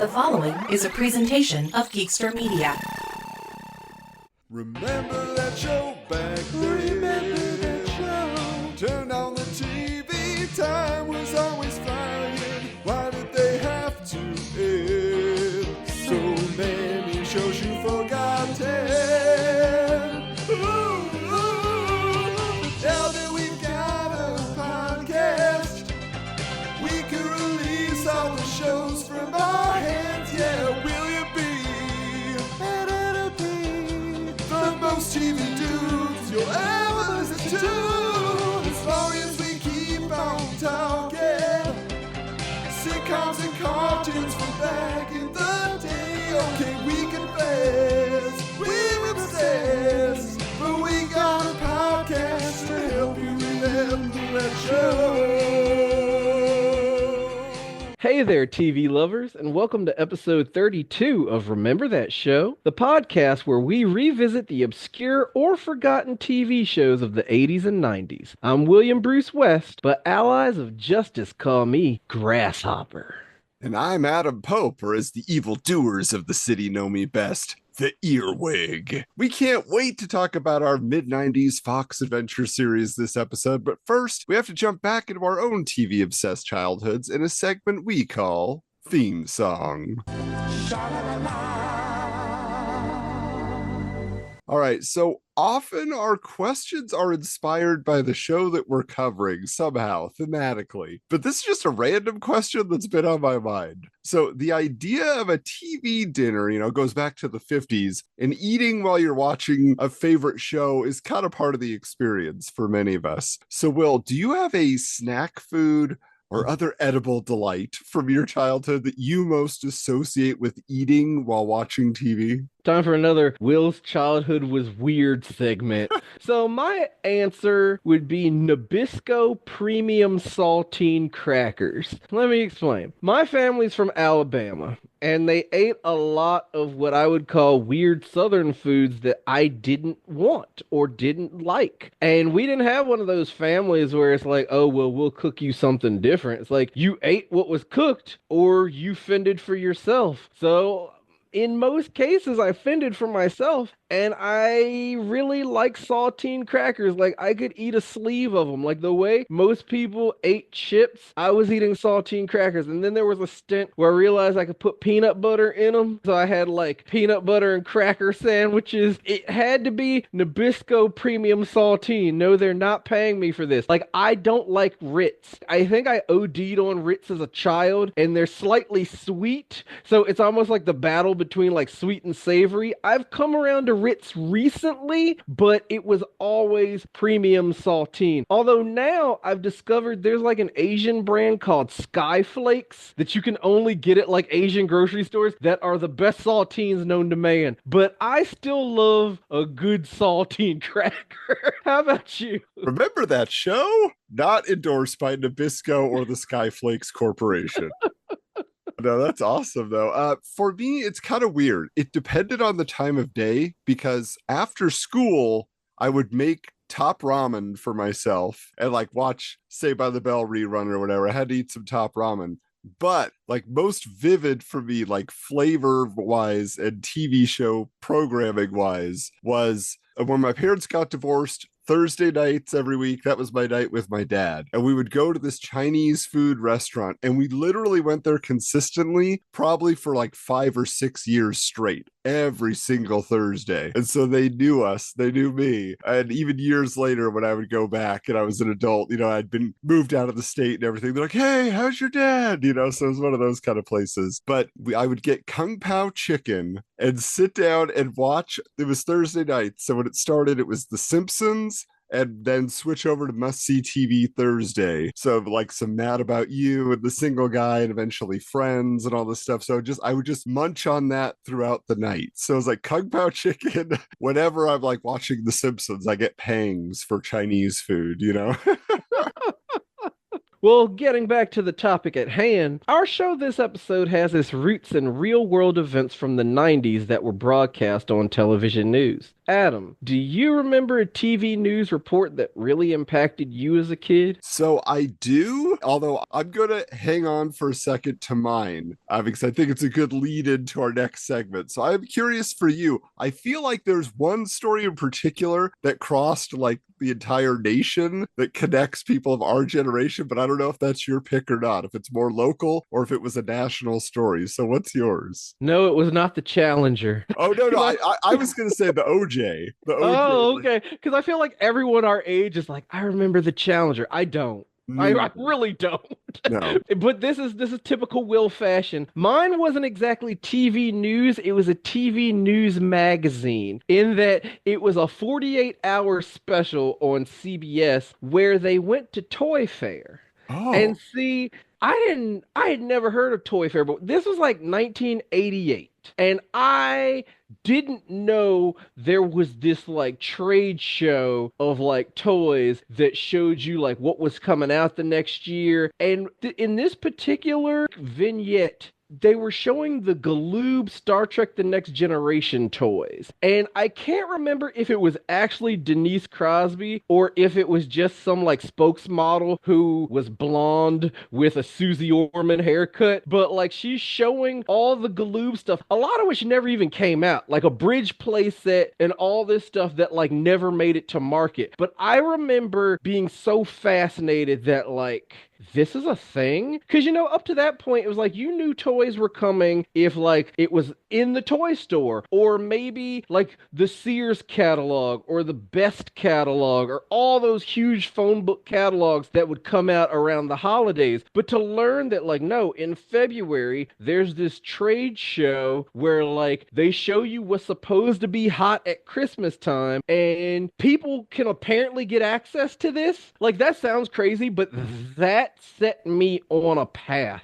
The following is a presentation of Geekster Media. Remember that show back then? Remember that show? Turn on the TV, time was always flying. Why did they have to end? So many shows you forgotten. Now that we've got a podcast, we can release all the shows from our hands. Yeah, will you be the most TV dudes you'll ever listen to? As long as we keep on talking sitcoms and cartoons from back in the day. Okay, we confess we're obsessed, but we got a podcast to help you remember that show. Hey there, TV lovers, and welcome to episode 32 of Remember That Show, the podcast where we revisit the obscure or forgotten TV shows of the 80s and 90s. I'm William Bruce West, but allies of justice call me Grasshopper. And I'm Adam Pope, or as the evildoers of the city know me best, the Earwig. We can't wait to talk about our mid-90s Fox Adventure series this episode, but first, we have to jump back into our own TV-obsessed childhoods in a segment we call Theme Song. All right, so often our questions are inspired by the show that we're covering somehow, thematically. But this is just a random question that's been on my mind. So the idea of a TV dinner, goes back to the 50s, and eating while you're watching a favorite show is kind of part of the experience for many of us. So Will, do you have a snack food or other edible delight from your childhood that you most associate with eating while watching TV? Time for another Will's Childhood Was Weird segment. So my answer would be Nabisco Premium Saltine Crackers. Let me explain. My family's from Alabama, and they ate a lot of what I would call weird Southern foods that I didn't want or didn't like. And we didn't have one of those families where it's like, oh, well, we'll cook you something different. It's like you ate what was cooked or you fended for yourself. So in most cases, I fended for myself, and I really like saltine crackers. Like, I could eat a sleeve of them. Like, the way most people ate chips, I was eating saltine crackers. And then there was a stint where I realized I could put peanut butter in them. So I had, like, peanut butter and cracker sandwiches. It had to be Nabisco Premium Saltine. No, they're not paying me for this. Like, I don't like Ritz. I think I OD'd on Ritz as a child, and they're slightly sweet. So it's almost like the battle between like sweet and savory. I've come around to Ritz recently, but it was always premium saltine. Although now I've discovered there's like an Asian brand called Skyflakes that you can only get at like Asian grocery stores that are the best saltines known to man. But I still love a good saltine cracker. How about you? Remember that show? Not endorsed by Nabisco or the Skyflakes Corporation. No, that's awesome, though. For me, it's kind of weird. It depended on the time of day, because after school, I would make top ramen for myself and like watch Saved by the Bell rerun or whatever. I had to eat some top ramen. But like most vivid for me, like flavor wise and TV show programming wise, was when my parents got divorced. Thursday nights every week, that was my night with my dad. And we would go to this Chinese food restaurant, and we literally went there consistently, probably for like 5 or 6 years straight, every single Thursday. And so they knew us, they knew me. And even years later, when I would go back and I was an adult, I'd been moved out of the state and everything. They're like, hey, how's your dad? So it was one of those kind of places. But I would get Kung Pao chicken and sit down and watch. It was Thursday night. So when it started, it was The Simpsons, and then switch over to Must See TV Thursday. So like some Mad About You and The Single Guy and eventually Friends and all this stuff. So I would just munch on that throughout the night. So it was like Kung Pao chicken. Whenever I'm like watching The Simpsons, I get pangs for Chinese food, Well, getting back to the topic at hand, our show this episode has its roots in real world events from the 90s that were broadcast on television news. Adam, do you remember a TV news report that really impacted you as a kid? So I do, although I'm going to hang on for a second to mine because I think it's a good lead into our next segment. So I'm curious for you. I feel like there's one story in particular that crossed like the entire nation that connects people of our generation, but I don't know if that's your pick or not, if it's more local or if it was a national story. So what's yours? No, it was not the Challenger. Oh, no, 'Cause I was going to say the OJ. The OJ. Oh, okay. Because I feel like everyone our age is like, I remember the Challenger. I don't. I really don't. No. But this is typical Will fashion. Mine wasn't exactly TV news. It was a TV news magazine in that it was a 48-hour special on CBS where they went to Toy Fair. Oh. And see, I had never heard of Toy Fair, but this was like 1988. And I didn't know there was this like trade show of like toys that showed you like what was coming out the next year. And in this particular vignette, they were showing the Galoob Star Trek The Next Generation toys. And I can't remember if it was actually Denise Crosby or if it was just some like spokesmodel who was blonde with a Susie Orman haircut. But like she's showing all the Galoob stuff, a lot of which never even came out, like a bridge play set and all this stuff that like never made it to market. But I remember being so fascinated that like, this is a thing? Because, up to that point, it was like you knew toys were coming if, like, it was in the toy store, or maybe, like, the Sears catalog, or the Best catalog, or all those huge phone book catalogs that would come out around the holidays. But to learn that, like, no, in February, there's this trade show where, like, they show you what's supposed to be hot at Christmas time, and people can apparently get access to this. Like, that sounds crazy, but that set me on a path.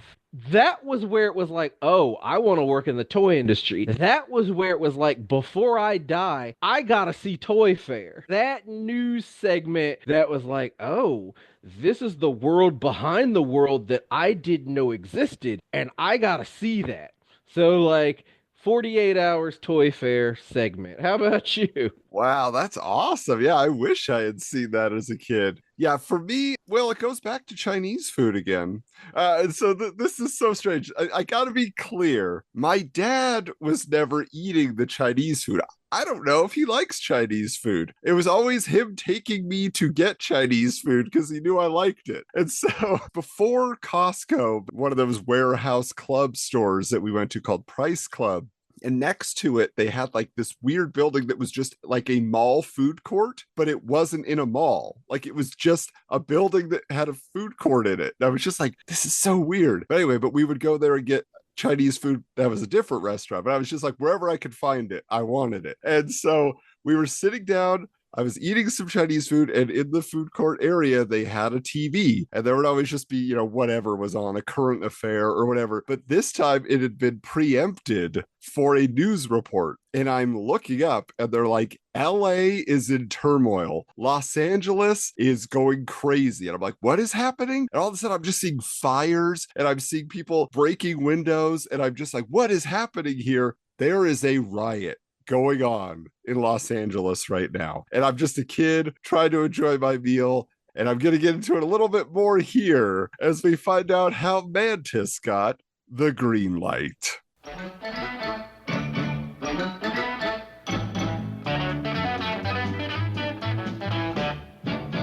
That was where it was like, oh, I want to work in the toy industry. That was where it was like, before I die, I gotta see Toy Fair. That news segment that was like, oh, this is the world behind the world that I didn't know existed, and I gotta see that. So, like, 48 hours Toy Fair segment. How about you? Wow, that's awesome. Yeah, I wish I had seen that as a kid. Yeah, for me, well, it goes back to Chinese food again. And so this is so strange. I got to be clear. My dad was never eating the Chinese food. I don't know if he likes Chinese food. It was always him taking me to get Chinese food because he knew I liked it. And so before Costco, one of those warehouse club stores that we went to called Price Club, and next to it, they had like this weird building that was just like a mall food court, but it wasn't in a mall. Like it was just a building that had a food court in it. And I was just like, this is so weird. But anyway, but we would go there and get Chinese food. That was a different restaurant, but I was just like, wherever I could find it, I wanted it. And so we were sitting down. I was eating some Chinese food, and in the food court area, they had a TV, and there would always just be, whatever was on, a current affair or whatever. But this time it had been preempted for a news report. And I'm looking up, and they're like, LA is in turmoil. Los Angeles is going crazy. And I'm like, what is happening? And all of a sudden, I'm just seeing fires, and I'm seeing people breaking windows, and I'm just like, what is happening here? There is a riot going on in Los Angeles right now. And I'm just a kid trying to enjoy my meal. And I'm going to get into it a little bit more here as we find out how M.A.N.T.I.S got the green light.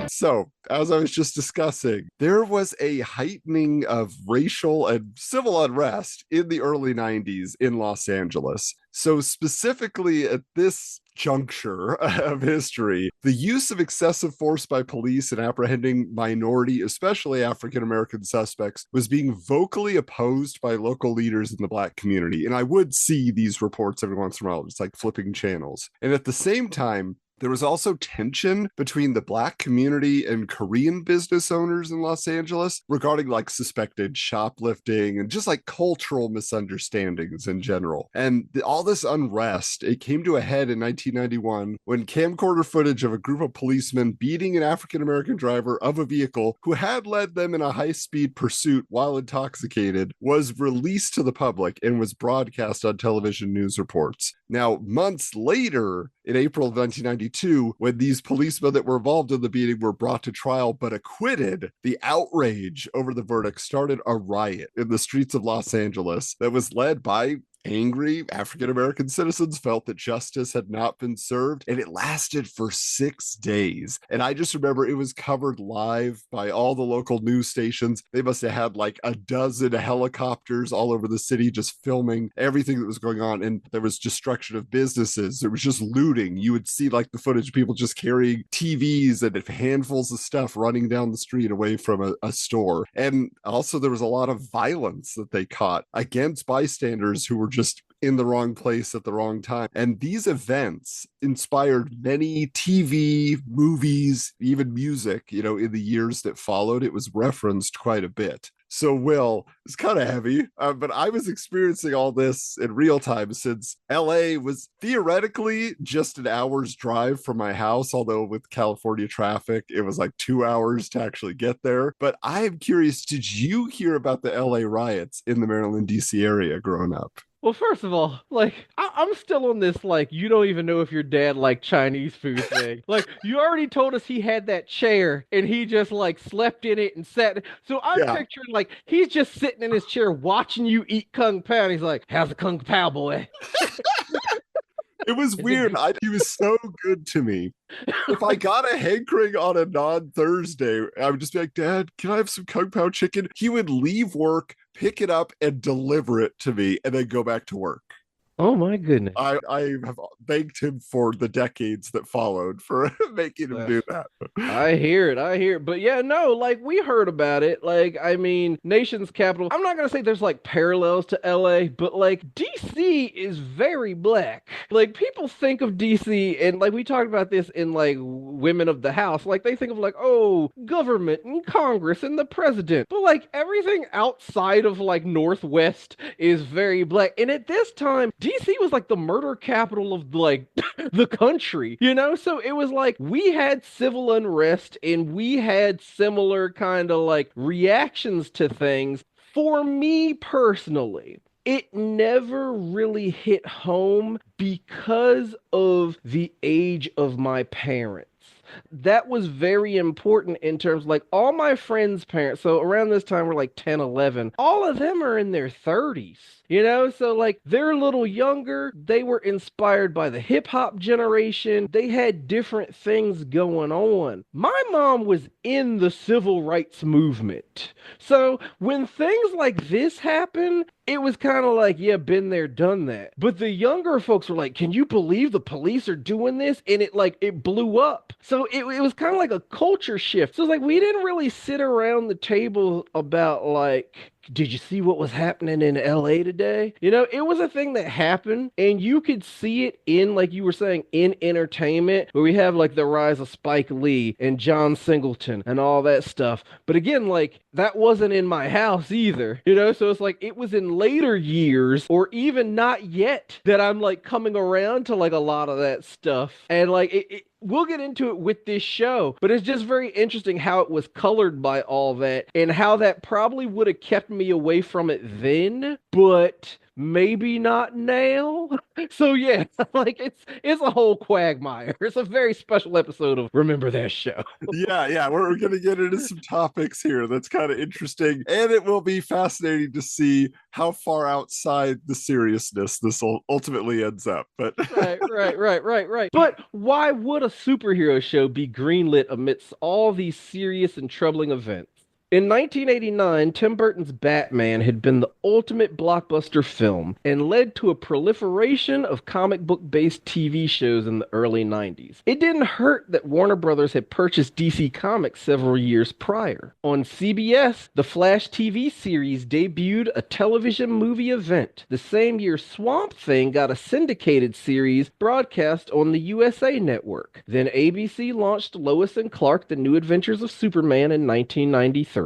So, as I was just discussing, there was a heightening of racial and civil unrest in the early 90s in Los Angeles. So, specifically at this juncture of history, the use of excessive force by police in apprehending minority, especially African American suspects, was being vocally opposed by local leaders in the Black community. And I would see these reports every once in a while, just like flipping channels. And at the same time, There was also tension between the Black community and Korean business owners in Los Angeles regarding like suspected shoplifting and just like cultural misunderstandings in general. And all this unrest, it came to a head in 1991 when camcorder footage of a group of policemen beating an African-American driver of a vehicle who had led them in a high-speed pursuit while intoxicated was released to the public and was broadcast on television news reports. Now, months later, in April of 1992, when these policemen that were involved in the beating were brought to trial but acquitted, the outrage over the verdict started a riot in the streets of Los Angeles that was led by angry African-American citizens felt that justice had not been served, and it lasted for 6 days. And I just remember it was covered live by all the local news stations. They must have had like a dozen helicopters all over the city just filming everything that was going on. And there was destruction of businesses. There was just looting. You would see like the footage of people just carrying TVs and handfuls of stuff running down the street away from a store. And also there was a lot of violence that they caught against bystanders who were just in the wrong place at the wrong time. And these events inspired many TV, movies, even music, in the years that followed. It was referenced quite a bit. So, Will, it's kind of heavy, but I was experiencing all this in real time since LA was theoretically just an hour's drive from my house, although with California traffic, it was like 2 hours to actually get there. But I'm curious, did you hear about the LA riots in the Maryland, D.C. area growing up? Well, first of all, I'm still on this, you don't even know if your dad liked Chinese food thing. You already told us he had that chair and he just, slept in it and sat. So I'm picturing, he's just sitting in his chair watching you eat Kung Pao. And he's like, how's the Kung Pao, boy? It was weird. He was so good to me. If I got a hankering on a non-Thursday, I would just be like, Dad, can I have some Kung Pao chicken? He would leave work, pick it up, and deliver it to me, and then go back to work. Oh my goodness. I have thanked him for the decades that followed for making him do that. I hear it. But yeah, no, we heard about it. Nation's capital. I'm not going to say there's parallels to LA, but DC is very black. People think of DC and we talked about this in Women of the House. They think of oh, government and Congress and the president. But everything outside of Northwest is very black. And at this time, DC was the murder capital of the country, So it was we had civil unrest and we had similar kind of reactions to things. For me personally, it never really hit home because of the age of my parents. That was very important in terms all my friends' parents. So around this time, we're 10, 11. All of them are in their 30s. So they're a little younger. They were inspired by the hip hop generation. They had different things going on. My mom was in the civil rights movement. So when things like this happen, it was kind of yeah, been there, done that. But the younger folks were can you believe the police are doing this? And it blew up. So it was kind of a culture shift. So it's we didn't really sit around the table about did you see what was happening in LA today? It was a thing that happened and you could see it in, you were saying, in entertainment, where we have the rise of Spike Lee and John Singleton and all that stuff. But again, that wasn't in my house either, So it's it was in later years or even not yet that I'm coming around to a lot of that stuff. And we'll get into it with this show, but it's just very interesting how it was colored by all that and how that probably would have kept me away from it then, but maybe not now. So yeah, it's a whole quagmire. It's a very special episode of Remember That Show. Yeah, we're gonna get into some topics here that's kind of interesting, and it will be fascinating to see how far outside the seriousness this ultimately ends up. But right. But why would a superhero show be greenlit amidst all these serious and troubling events? In 1989, Tim Burton's Batman had been the ultimate blockbuster film and led to a proliferation of comic book-based TV shows in the early 90s. It didn't hurt that Warner Brothers had purchased DC Comics several years prior. On CBS, the Flash TV series debuted a television movie event. The same year, Swamp Thing got a syndicated series broadcast on the USA Network. Then ABC launched Lois and Clark: The New Adventures of Superman in 1993.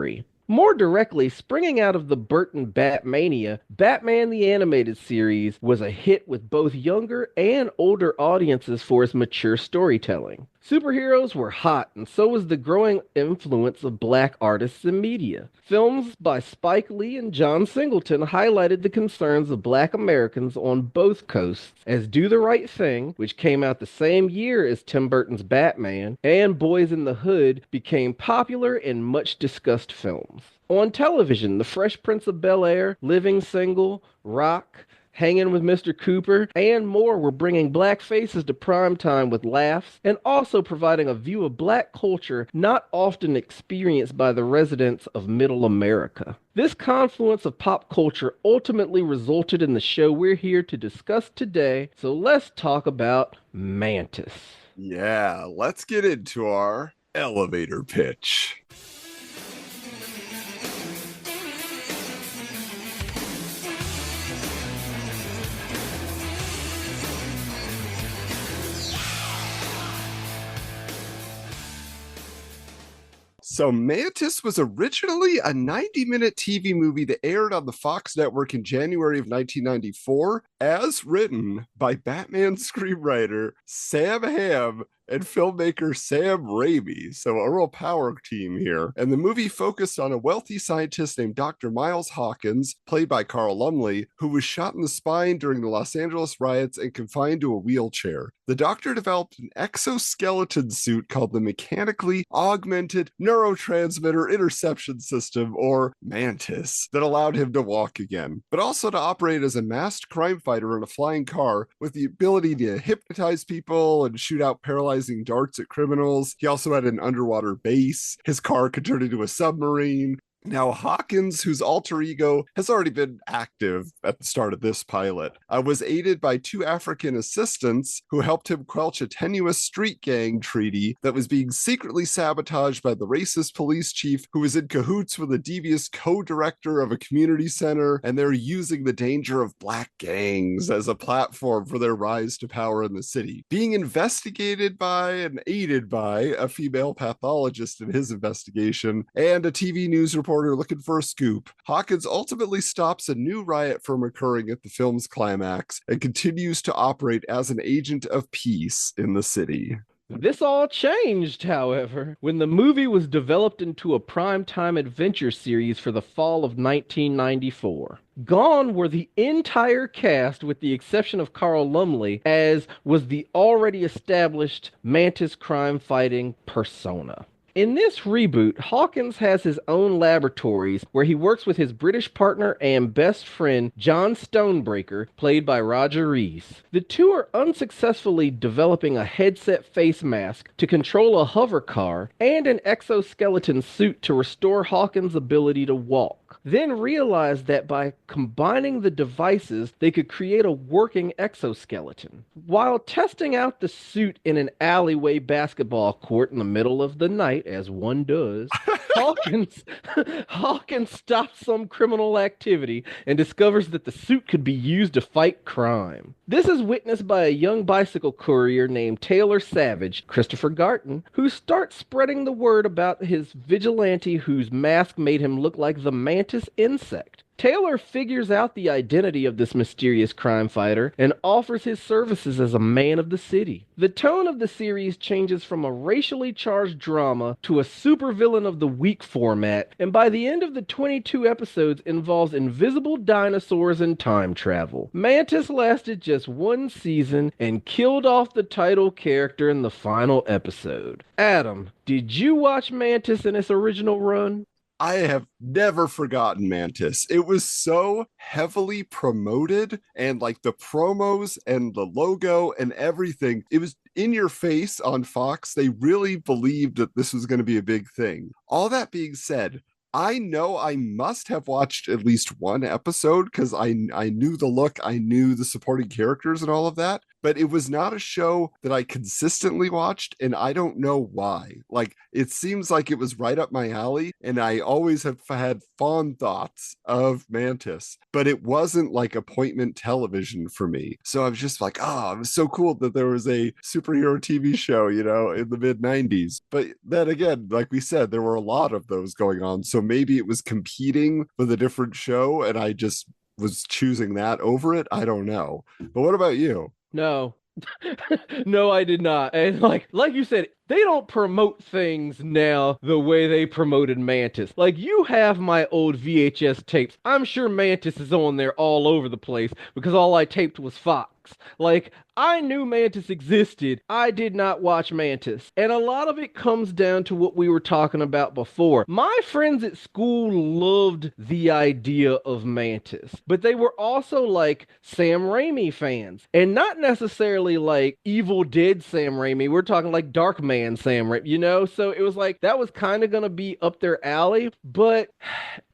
More directly, springing out of the Burton Batmania, Batman the Animated Series was a hit with both younger and older audiences for its mature storytelling. Superheroes were hot, and so was the growing influence of black artists in media. Films by Spike Lee and John Singleton highlighted the concerns of black Americans on both coasts, as Do the Right Thing, which came out the same year as Tim Burton's Batman, and Boys in the Hood became popular and much discussed films. On television, The Fresh Prince of Bel-Air, Living Single, Rock, Hanging with Mr. Cooper, and more were bringing black faces to primetime with laughs and also providing a view of black culture not often experienced by the residents of Middle America. This confluence of pop culture ultimately resulted in the show we're here to discuss today, so let's talk about Mantis. Yeah, let's get into our elevator pitch. So Mantis was originally a 90-minute TV movie that aired on the Fox network in January of 1994, as written by Batman screenwriter Sam Hamm and filmmaker Sam Raimi. So a real power team here. And the movie focused on a wealthy scientist named Dr. Miles Hawkins, played by Carl Lumbly, who was shot in the spine during the Los Angeles riots and confined to a wheelchair. The doctor developed an exoskeleton suit called the Mechanically Augmented Neurotransmitter Interception System, or MANTIS, that allowed him to walk again, but also to operate as a masked crime fighter in a flying car with the ability to hypnotize people and shoot out paralyzing darts at criminals. He also had an underwater base. His car could turn into a submarine. Now, Hawkins, whose alter ego has already been active at the start of this pilot, was aided by two African assistants who helped him quelch a tenuous street gang treaty that was being secretly sabotaged by the racist police chief who was in cahoots with a devious co-director of a community center, and they're using the danger of black gangs as a platform for their rise to power in the city. Being investigated by and aided by a female pathologist in his investigation and a TV news reporter looking for a scoop, Hawkins ultimately stops a new riot from occurring at the film's climax and continues to operate as an agent of peace in the city. This all changed, however, when the movie was developed into a primetime adventure series for the fall of 1994. Gone were the entire cast with the exception of Carl Lumbly, as was the already established Mantis crime-fighting persona. In this reboot, Hawkins has his own laboratories where he works with his British partner and best friend, John Stonebreaker, played by Roger Rees. The two are unsuccessfully developing a headset face mask to control a hover car and an exoskeleton suit to restore Hawkins' ability to walk. Then realized that by combining the devices, they could create a working exoskeleton. While testing out the suit in an alleyway basketball court in the middle of the night, as one does, Hawkins stops some criminal activity and discovers that the suit could be used to fight crime. This is witnessed by a young bicycle courier named Taylor Savage, Christopher Garton, who starts spreading the word about his vigilante whose mask made him look like the mantis insect. Taylor figures out the identity of this mysterious crime fighter and offers his services as a man of the city. The tone of the series changes from a racially charged drama to a supervillain of the week format, and by the end of the 22 episodes involves invisible dinosaurs and time travel. Mantis lasted just one season and killed off the title character in the final episode. Adam, did you watch Mantis in its original run? I have never forgotten Mantis. It was so heavily promoted, and like the promos and the logo and everything, it was in your face on Fox. They really believed that this was going to be a big thing. All that being said, I know I must have watched at least one episode because I knew the look, I knew the supporting characters and all of that, but it was not a show that I consistently watched, and I don't know why. Like, it seems like it was right up my alley, and I always have had fond thoughts of Mantis, but it wasn't like appointment television for me. So I was just like, oh, it was so cool that there was a superhero TV show, in the mid 90s. But then again, like we said, there were a lot of those going on. So maybe it was competing with a different show, and I just was choosing that over it. I don't know. But what about you? No. No, I did not. And like you said, they don't promote things now the way they promoted Mantis. Like, you have my old VHS tapes. I'm sure Mantis is on there all over the place because all I taped was Fox. Like, I knew Mantis existed. I did not watch Mantis. And a lot of it comes down to what we were talking about before. My friends at school loved the idea of Mantis, but they were also like Sam Raimi fans. And not necessarily like Evil Dead Sam Raimi. We're talking like Darkman Sam Raimi, So it was like, that was kind of going to be up their alley, but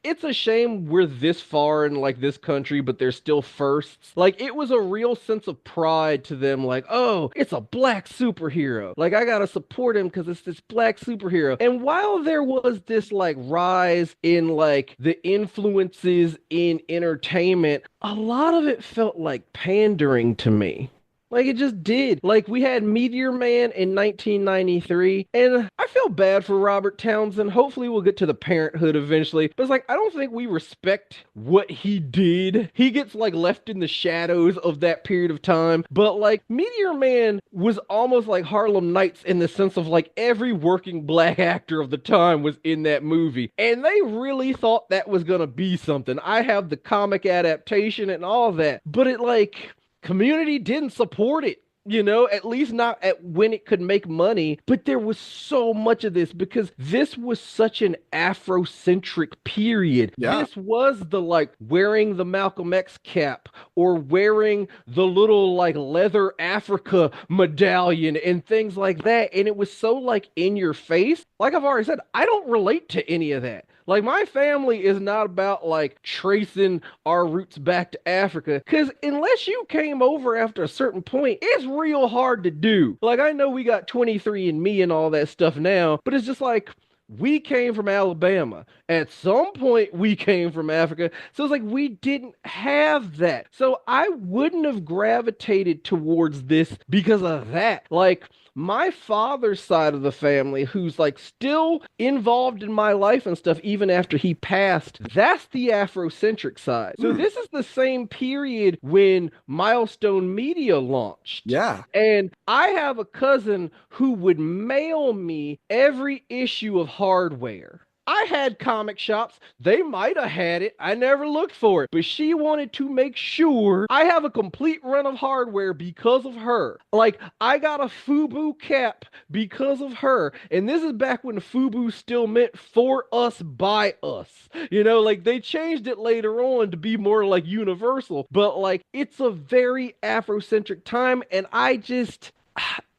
it's a shame we're this far in like this country, but they're still firsts. Like, it was a real sense of pride to them, like, oh, it's a black superhero. Like, I gotta support him because it's this black superhero. And while there was this like rise in like the influences in entertainment, a lot of it felt like pandering to me. Like, it just did. Like, we had Meteor Man in 1993, and I feel bad for Robert Townsend. Hopefully we'll get to the Parenthood eventually. But it's like, I don't think we respect what he did. He gets, like, left in the shadows of that period of time. But, like, Meteor Man was almost like Harlem Nights in the sense of, like, every working black actor of the time was in that movie. And they really thought that was gonna be something. I have the comic adaptation and all that. But it, like... Community didn't support it, at least not at when it could make money. But there was so much of this because this was such an Afrocentric period. Yeah. This was the like wearing the Malcolm X cap or wearing the little like leather Africa medallion and things like that. And it was so like in your face. Like I've already said, I don't relate to any of that. Like, my family is not about, like, tracing our roots back to Africa. Because unless you came over after a certain point, it's real hard to do. Like, I know we got 23andMe and all that stuff now, but it's just like, we came from Alabama. At some point, we came from Africa. So it's like, we didn't have that. So I wouldn't have gravitated towards this because of that. Like, my father's side of the family, who's like still involved in my life and stuff, even after he passed, that's the Afrocentric side. So this is the same period when Milestone Media launched. Yeah. And I have a cousin who would mail me every issue of Hardware. I had comic shops. They might have had it. I never looked for it. But she wanted to make sure I have a complete run of Hardware because of her. Like, I got a FUBU cap because of her. And this is back when FUBU still meant for us, by us. Like, they changed it later on to be more like universal. But, like, it's a very Afrocentric time. And I just...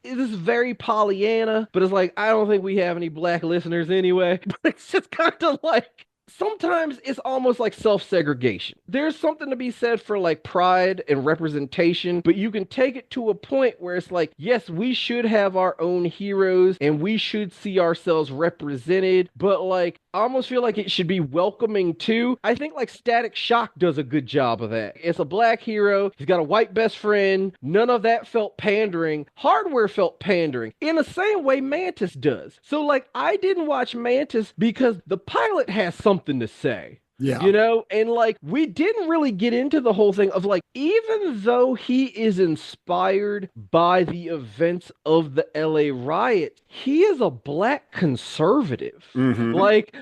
This is very Pollyanna, but it's like, I don't think we have any black listeners anyway. But it's just kind of like, sometimes it's almost like self-segregation. There's something to be said for like pride and representation, but you can take it to a point where it's like, yes, we should have our own heroes and we should see ourselves represented, but like, I almost feel like it should be welcoming too. I think like Static Shock does a good job of that. It's a black hero. He's got a white best friend. None of that felt pandering. Hardware felt pandering in the same way Mantis does. So like, I didn't watch Mantis because the pilot has something to say. Yeah. And like, we didn't really get into the whole thing of like, even though he is inspired by the events of the LA riot, he is a black conservative. Mm-hmm.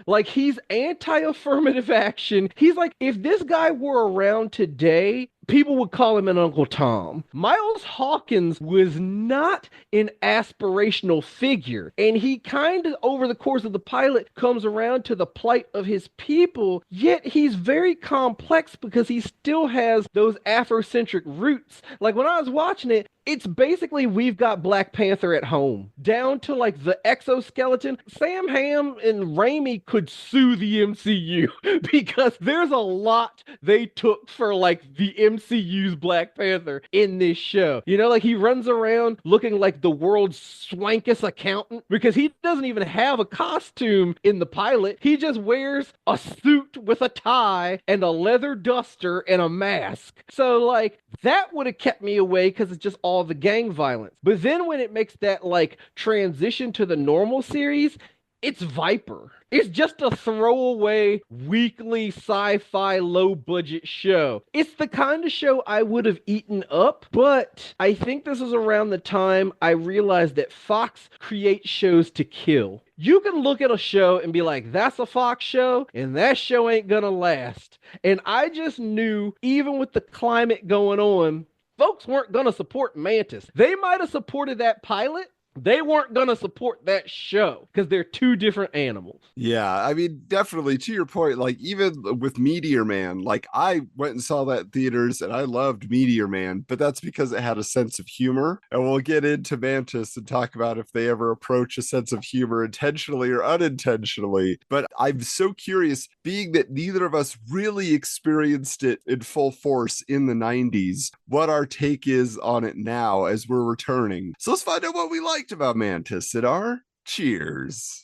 Like he's anti-affirmative action. He's like, if this guy were around today, people would call him an Uncle Tom. Miles Hawkins was not an aspirational figure. And he kind of, over the course of the pilot, comes around to the plight of his people. Yet he's very complex because he still has those Afrocentric roots. Like when I was watching it, It's basically we've got Black Panther at home, down to like the exoskeleton. Sam Hamm and Raimi could sue the MCU because there's a lot they took for like the MCU's Black Panther in this show. You know, like he runs around looking like the world's swankest accountant because he doesn't even have a costume in the pilot. He just wears a suit with a tie and a leather duster and a mask. So like that would have kept me away because it's just all the gang violence. But then when it makes that like transition to the normal series, it's Viper. It's just a throwaway weekly sci-fi low budget show. It's the kind of show I would have eaten up, but I think this was around the time I realized that Fox creates shows to kill. You can look at a show and be like, that's a Fox show, and that show ain't gonna last. And I just knew, even with the climate going on, folks weren't gonna support Mantis. They might have supported that pilot. They weren't going to support that show because they're two different animals. Yeah, I mean, definitely to your point, like even with Meteor Man, like I went and saw that in theaters and I loved Meteor Man, but that's because it had a sense of humor. And we'll get into Mantis and talk about if they ever approach a sense of humor intentionally or unintentionally. But I'm so curious, being that neither of us really experienced it in full force in the 90s, what our take is on it now as we're returning. So let's find out what we like about Mantis, Sidar. Cheers.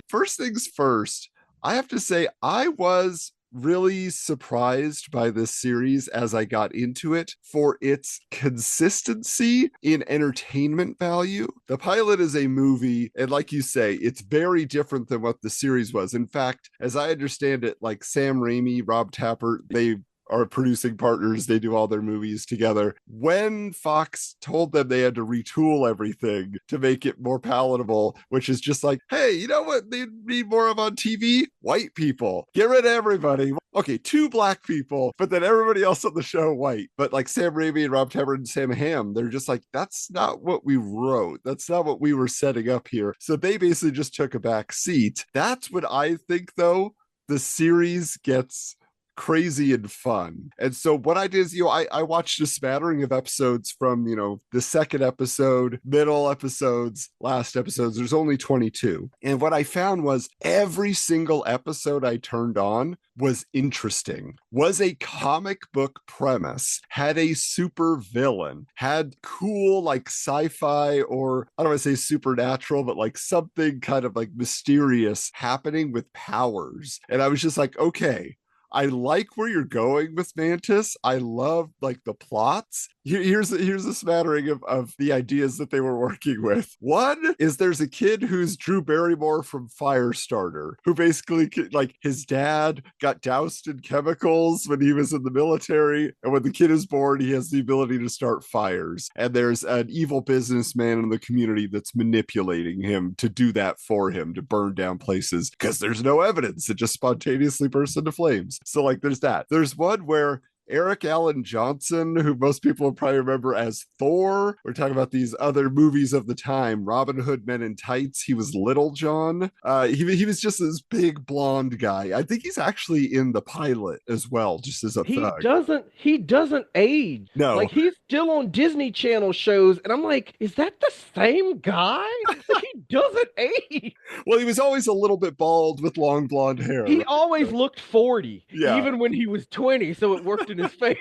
First things first, I have to say I was really surprised by this series as I got into it for its consistency in entertainment value. The pilot is a movie, and like you say, it's very different than what the series was. In fact, as I understand it, like Sam Raimi, Rob Tapert, they are producing partners. They do all their movies together. When Fox told them they had to retool everything to make it more palatable, which is just like, hey, you know what they need more of on TV? White people. Get rid of everybody. Okay, 2 black people, but then everybody else on the show white. But like Sam Raimi and Rob Tapert and Sam Hamm, they're just like, that's not what we wrote. That's not what we were setting up here. So they basically just took a back seat. That's what I think, though, the series gets crazy and fun. And so what I did is, I watched a smattering of episodes from, the second episode, middle episodes, last episodes. There's only 22. And what I found was every single episode I turned on was interesting, was a comic book premise, had a super villain, had cool like sci-fi, or I don't want to say supernatural, but like something kind of like mysterious happening with powers. And I was just like, okay, I like where you're going with Mantis. I love like the plots. Here's a smattering of the ideas that they were working with. One is there's a kid who's Drew Barrymore from Firestarter, who basically like his dad got doused in chemicals when he was in the military. And when the kid is born, he has the ability to start fires. And there's an evil businessman in the community that's manipulating him to do that for him, to burn down places because there's no evidence. It just spontaneously bursts into flames. So like there's that. There's one where Eric Allen Johnson, who most people will probably remember as Thor. We're talking about these other movies of the time. Robin Hood Men in Tights. He was Little John. He was just this big blonde guy. I think he's actually in the pilot as well, just as a thug. He doesn't age. No. Like he's still on Disney Channel shows, and I'm like, is that the same guy? He doesn't age. Well, he was always a little bit bald with long blonde hair. He always looked 40, yeah, even when he was 20, so it worked in his favor.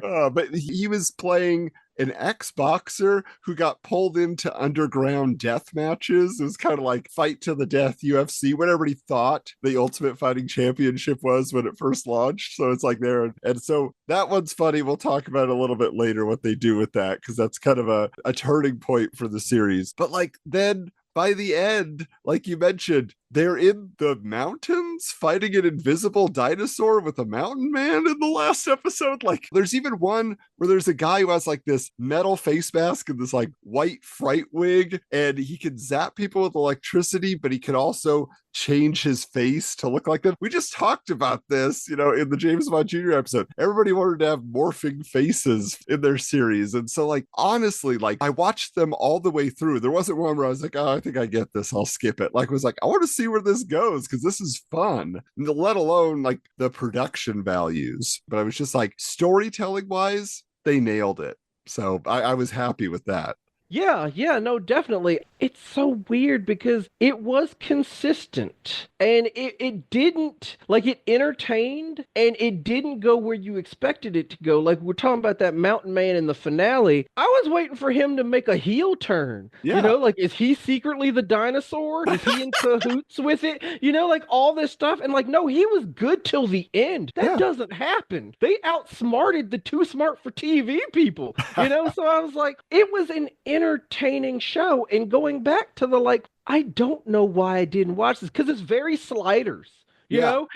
But he was playing an ex-boxer who got pulled into underground death matches. It was kind of like fight to the death UFC, whatever he thought the Ultimate Fighting Championship was when it first launched. So it's like there. And so that one's funny. We'll talk about it a little bit later, what they do with that, because that's kind of a turning point for the series. But like then by the end, like you mentioned, they're in the mountains fighting an invisible dinosaur with a mountain man in the last episode. Like there's even one where there's a guy who has like this metal face mask and this like white fright wig, and he can zap people with electricity, but he can also change his face to look like them. We just talked about this, in the James Bond Jr. episode. Everybody wanted to have morphing faces in their series. And so like, honestly, like I watched them all the way through. There wasn't one where I was like, oh, I think I get this. I'll skip it. Like, I was like, I want to see where this goes because this is fun. fun, let alone like the production values. But I was just like, storytelling wise, they nailed it. So I was happy with that. Yeah, no, definitely. It's so weird because it was consistent and it didn't, like, it entertained and it didn't go where you expected it to go. Like, we're talking about that Mountain Man in the finale. I was waiting for him to make a heel turn. Yeah. You know, like, is he secretly the dinosaur? Is he in cahoots with it? You know, like, all this stuff. And, like, no, he was good till the end. That Yeah. doesn't happen. They outsmarted the too smart for TV people, you know? So I was like, it was an entertaining show. And going back to the like, I don't know why I didn't watch this because it's very Sliders. You Yeah. know,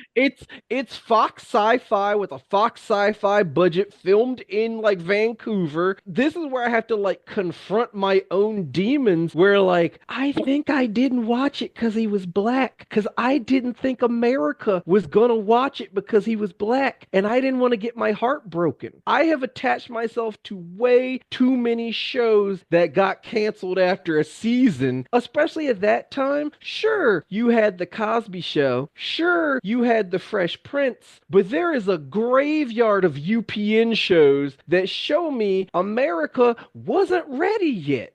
it's Fox Sci-Fi with a Fox Sci-Fi budget, filmed in like Vancouver. This is where I have to like confront my own demons where like I think I didn't watch it because he was black, because I didn't think America was gonna watch it because he was black, and I didn't want to get my heart broken. I have attached myself to way too many shows that got canceled after a season, especially at that time. Sure, you had the Cosby Show. Sure, you had the Fresh Prince, but there is a graveyard of UPN shows that show me America wasn't ready yet.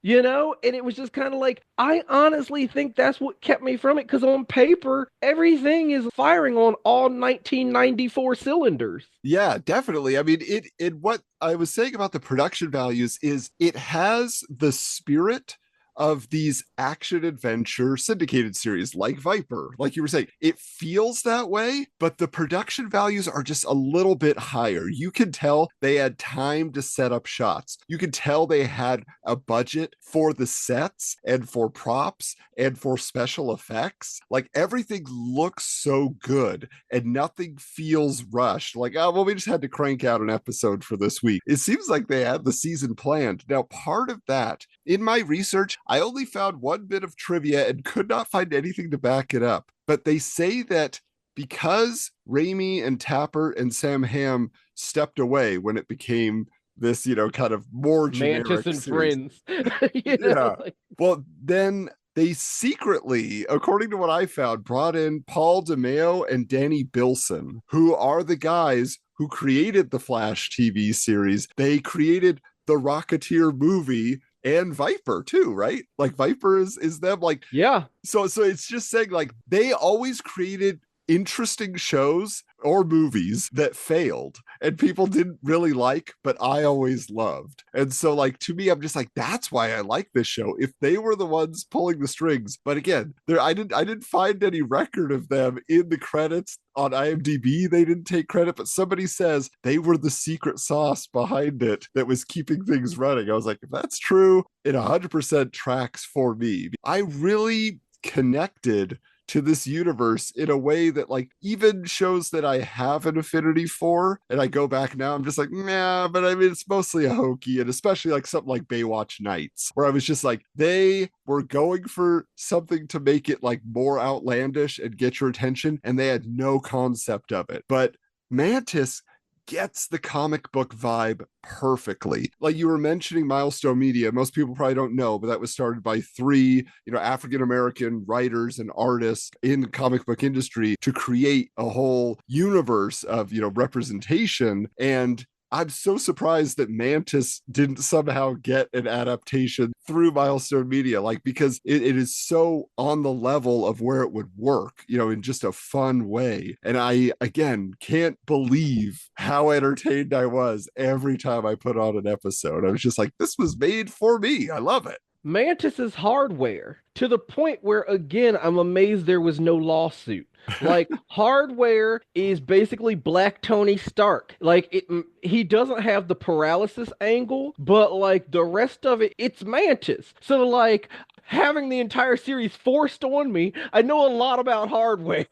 You know, and it was just kind of like, I honestly think that's what kept me from it, because on paper, everything is firing on all 1994 cylinders. Yeah, definitely. I mean, it what I was saying about the production values is it has the spirit of these action adventure syndicated series like Viper. Like you were saying, it feels that way, but the production values are just a little bit higher. You can tell they had time to set up shots. You can tell they had a budget for the sets and for props and for special effects. Like everything looks so good and nothing feels rushed. Like, oh, well, we just had to crank out an episode for this week. It seems like they had the season planned. Now, part of that, in my research, I only found one bit of trivia and could not find anything to back it up. But they say that because Raimi and Tapper and Sam Hamm stepped away when it became this, kind of more generic Mantis and series. Friends. Yeah. Well, then they secretly, according to what I found, brought in Paul DeMeo and Danny Bilson, who are the guys who created the Flash TV series. They created the Rocketeer movie and Viper too, right? Like Viper is them. Like, yeah. So it's just saying like they always created interesting shows or movies that failed and people didn't really like, but I always loved. And so like to me, I'm just like, that's why I like this show. If they were the ones pulling the strings, but again, I didn't find any record of them in the credits on IMDb. They didn't take credit, but somebody says they were the secret sauce behind it that was keeping things running. I was like, if that's true, it 100% tracks for me. I really connected to this universe in a way that like even shows that I have an affinity for, and I go back now, I'm just like, nah, but I mean, it's mostly a hokey, and especially like something like Baywatch Nights, where I was just like, they were going for something to make it like more outlandish and get your attention, and they had no concept of it. But Mantis gets the comic book vibe perfectly. Like you were mentioning Milestone Media, most people probably don't know, but that was started by three, African-American writers and artists in the comic book industry to create a whole universe of, representation. And I'm so surprised that Mantis didn't somehow get an adaptation through Milestone Media, like because it is so on the level of where it would work, in just a fun way. And I, again, can't believe how entertained I was every time I put on an episode. I was just like, this was made for me. I love it. Mantis is hardware to the point where, again, I'm amazed there was no lawsuit. Like hardware is basically Black Tony Stark. Like he doesn't have the paralysis angle, but like the rest of it, it's Mantis. So like having the entire series forced on me, I know a lot about hardware,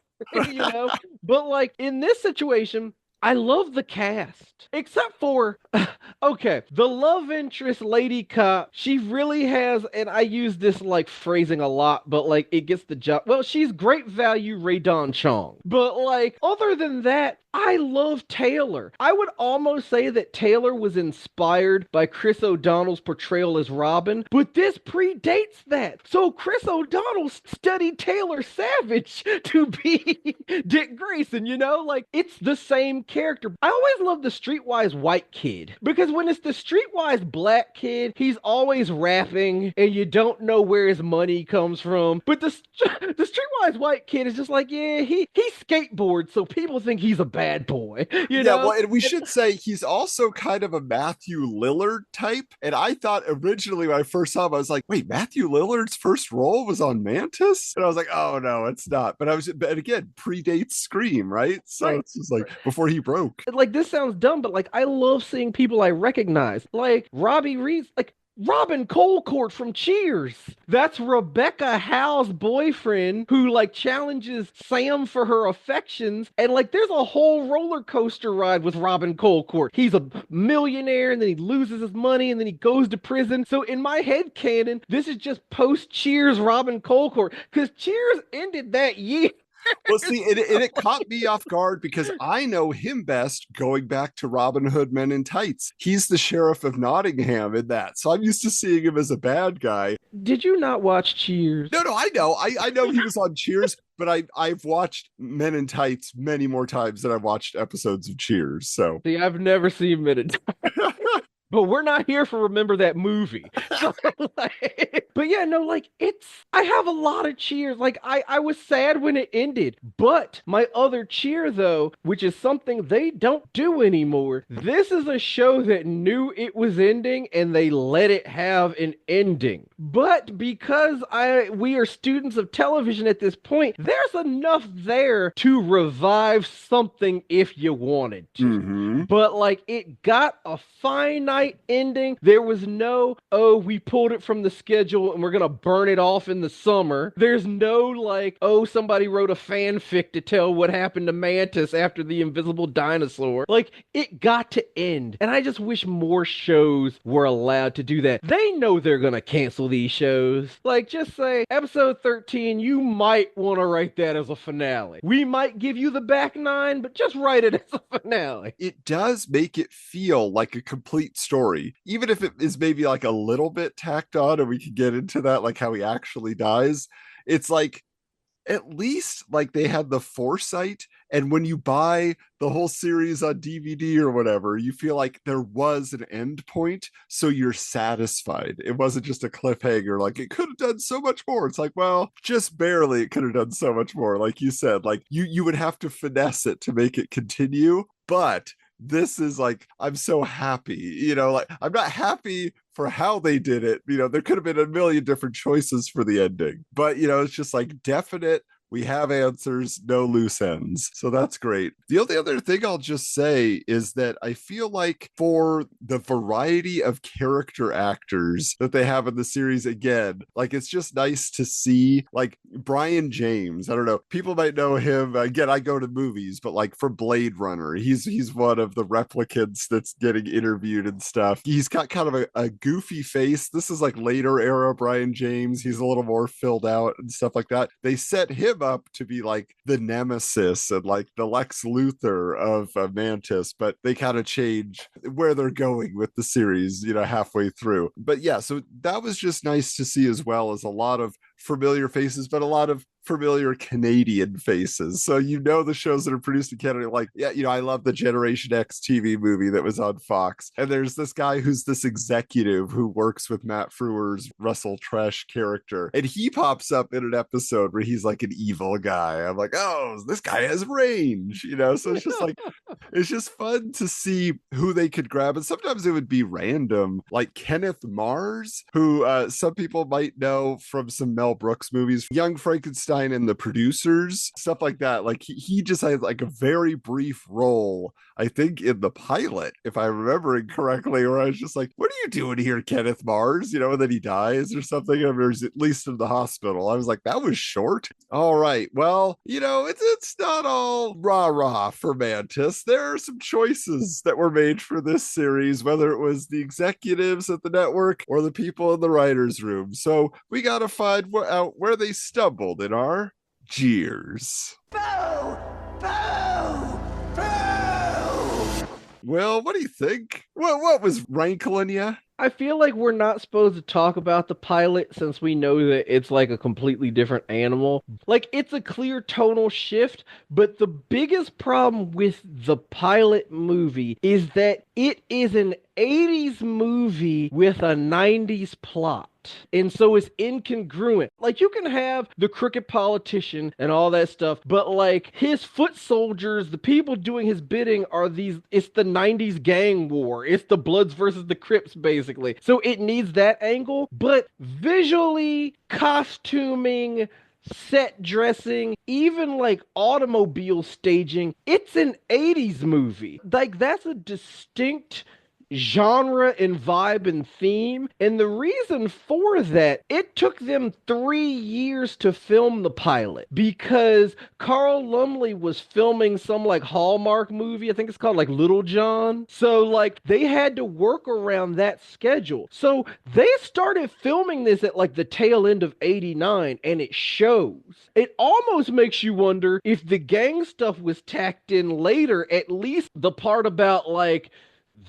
But like in this situation, I love the cast, except for, okay, the love interest lady cop. She really has, and I use this like phrasing a lot, but like it gets the job. Well, she's great value Ray Don Chong. But like, other than that, I love Taylor. I would almost say that Taylor was inspired by Chris O'Donnell's portrayal as Robin, but this predates that. So Chris O'Donnell studied Taylor Savage to be Dick Grayson, you know? Like, it's the same character. I always love the streetwise white kid, because when it's the streetwise black kid, he's always rapping and you don't know where his money comes from. But the streetwise white kid is just like, yeah, he skateboards, so people think he's a bad boy, you know? Well, and we should say he's also kind of a Matthew Lillard type. And I thought originally when I first saw him, I was like, wait, Matthew Lillard's first role was on Mantis? And I was like, oh no, it's not. But again, predates Scream, right? So Right. it's just like before he broke. Like, this sounds dumb, but like, I love seeing people I recognize, like Robbie Reese, like Robin Colcourt from Cheers. That's Rebecca Howe's boyfriend who like challenges Sam for her affections. And like, there's a whole roller coaster ride with Robin Colcourt. He's a millionaire and then he loses his money and then he goes to prison. So in my head canon, this is just post Cheers Robin Colcourt, because Cheers ended that year. Well, see, it caught me off guard because I know him best going back to Robin Hood Men in Tights. He's the sheriff of Nottingham in that. So I'm used to seeing him as a bad guy. Did you not watch Cheers? No, I know. I know he was on Cheers, but I've watched Men in Tights many more times than I've watched episodes of Cheers. So See, I've never seen Minute. But we're not here for Remember That Movie. So, like, but yeah, no, like, I have a lot of cheers. Like, I was sad when it ended, but my other cheer, though, which is something they don't do anymore, this is a show that knew it was ending and they let it have an ending. But because we are students of television at this point, there's enough there to revive something if you wanted to. mm-hmm. But like, it got a finite ending. There was no, oh, we pulled it from the schedule and we're gonna burn it off in the summer. There's no like, oh, somebody wrote a fanfic to tell what happened to Mantis after the invisible dinosaur. Like, it got to end. And I just wish more shows were allowed to do that. They know they're gonna cancel these shows. Like, just say, episode 13, you might want to write that as a finale. We might give you the back 9, but just write it as a finale. It does make it feel like a complete story, even if it is maybe like a little bit tacked on, and we can get into that, like how he actually dies. It's like, at least like they had the foresight, and when you buy the whole series on DVD or whatever, you feel like there was an end point, so you're satisfied. It wasn't just a cliffhanger, like it could have done so much more. It's like, well, just barely it could have done so much more. Like you said, like you would have to finesse it to make it continue, but this is like, I'm so happy, you know, like I'm not happy for how they did it. You know, there could have been a million different choices for the ending, but you know, it's just like definite. We have answers, no loose ends. So that's great. The only other thing I'll just say is that I feel like for the variety of character actors that they have in the series, again, like it's just nice to see like Brian James. I don't know. People might know him. Again, I go to movies, but like from Blade Runner, he's one of the replicants that's getting interviewed and stuff. He's got kind of a goofy face. This is like later era Brian James. He's a little more filled out and stuff like that. They set him up to be like the nemesis and like the Lex Luthor of Mantis, but they kind of change where they're going with the series, you know, halfway through. But yeah, so that was just nice to see, as well as a lot of familiar faces, but a lot of familiar Canadian faces. So you know the shows that are produced in Canada, like, yeah, you know, I love the Generation X TV movie that was on Fox. And there's this guy who's this executive who works with Matt Frewer's Russell Tresh character. And he pops up in an episode where he's like an evil guy. I'm like, oh, this guy has range, you know? So it's just like, it's just fun to see who they could grab. And sometimes it would be random, like Kenneth Mars, who some people might know from some Mel Brooks movies, Young Frankenstein and The Producers, stuff like that. Like he just has like a very brief role, I think, in the pilot, if I'm remembering correctly, where I was just like, what are you doing here, Kenneth Mars? You know, and then he dies or something, or is at least in the hospital. I was like, that was short. All right, well, you know, it's not all rah-rah for Mantis. There are some choices that were made for this series, whether it was the executives at the network or the people in the writer's room. So we got to find out where they stumbled in our jeers. Boo! Boo! Boo! Will, what do you think? What was rankling you? I feel like we're not supposed to talk about the pilot since we know that it's like a completely different animal. Like, it's a clear tonal shift, but the biggest problem with the pilot movie is that it is an 80s movie with a 90s plot. And so it's incongruent. Like, you can have the crooked politician and all that stuff, but like his foot soldiers, the people doing his bidding are it's the 90s gang war. It's the Bloods versus the Crips, basically. So it needs that angle, but visually, costuming, set dressing, even like automobile staging, it's an 80s movie. Like, that's a distinct genre and vibe and theme. And the reason for that, it took them 3 years to film the pilot because Carl Lumbly was filming some like Hallmark movie. I think it's called like Little John. So like they had to work around that schedule. So they started filming this at like the tail end of 89 and it shows. It almost makes you wonder if the gang stuff was tacked in later, at least the part about like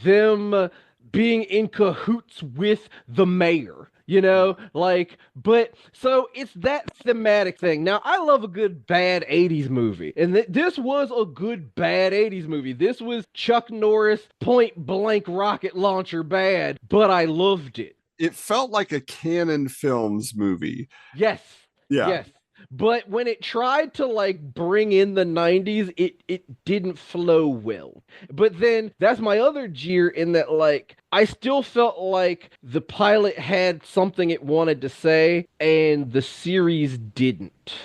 them being in cahoots with the mayor, like, but so it's that thematic thing. Now, I love a good bad 80s movie, and this was a good bad 80s movie. This was Chuck Norris point blank rocket launcher bad, but I loved it. It felt like a Canon Films movie. Yes. Yeah. Yes. But when it tried to like bring in the 90s, it didn't flow well. But then that's my other jeer in that like I still felt like the pilot had something it wanted to say and the series didn't.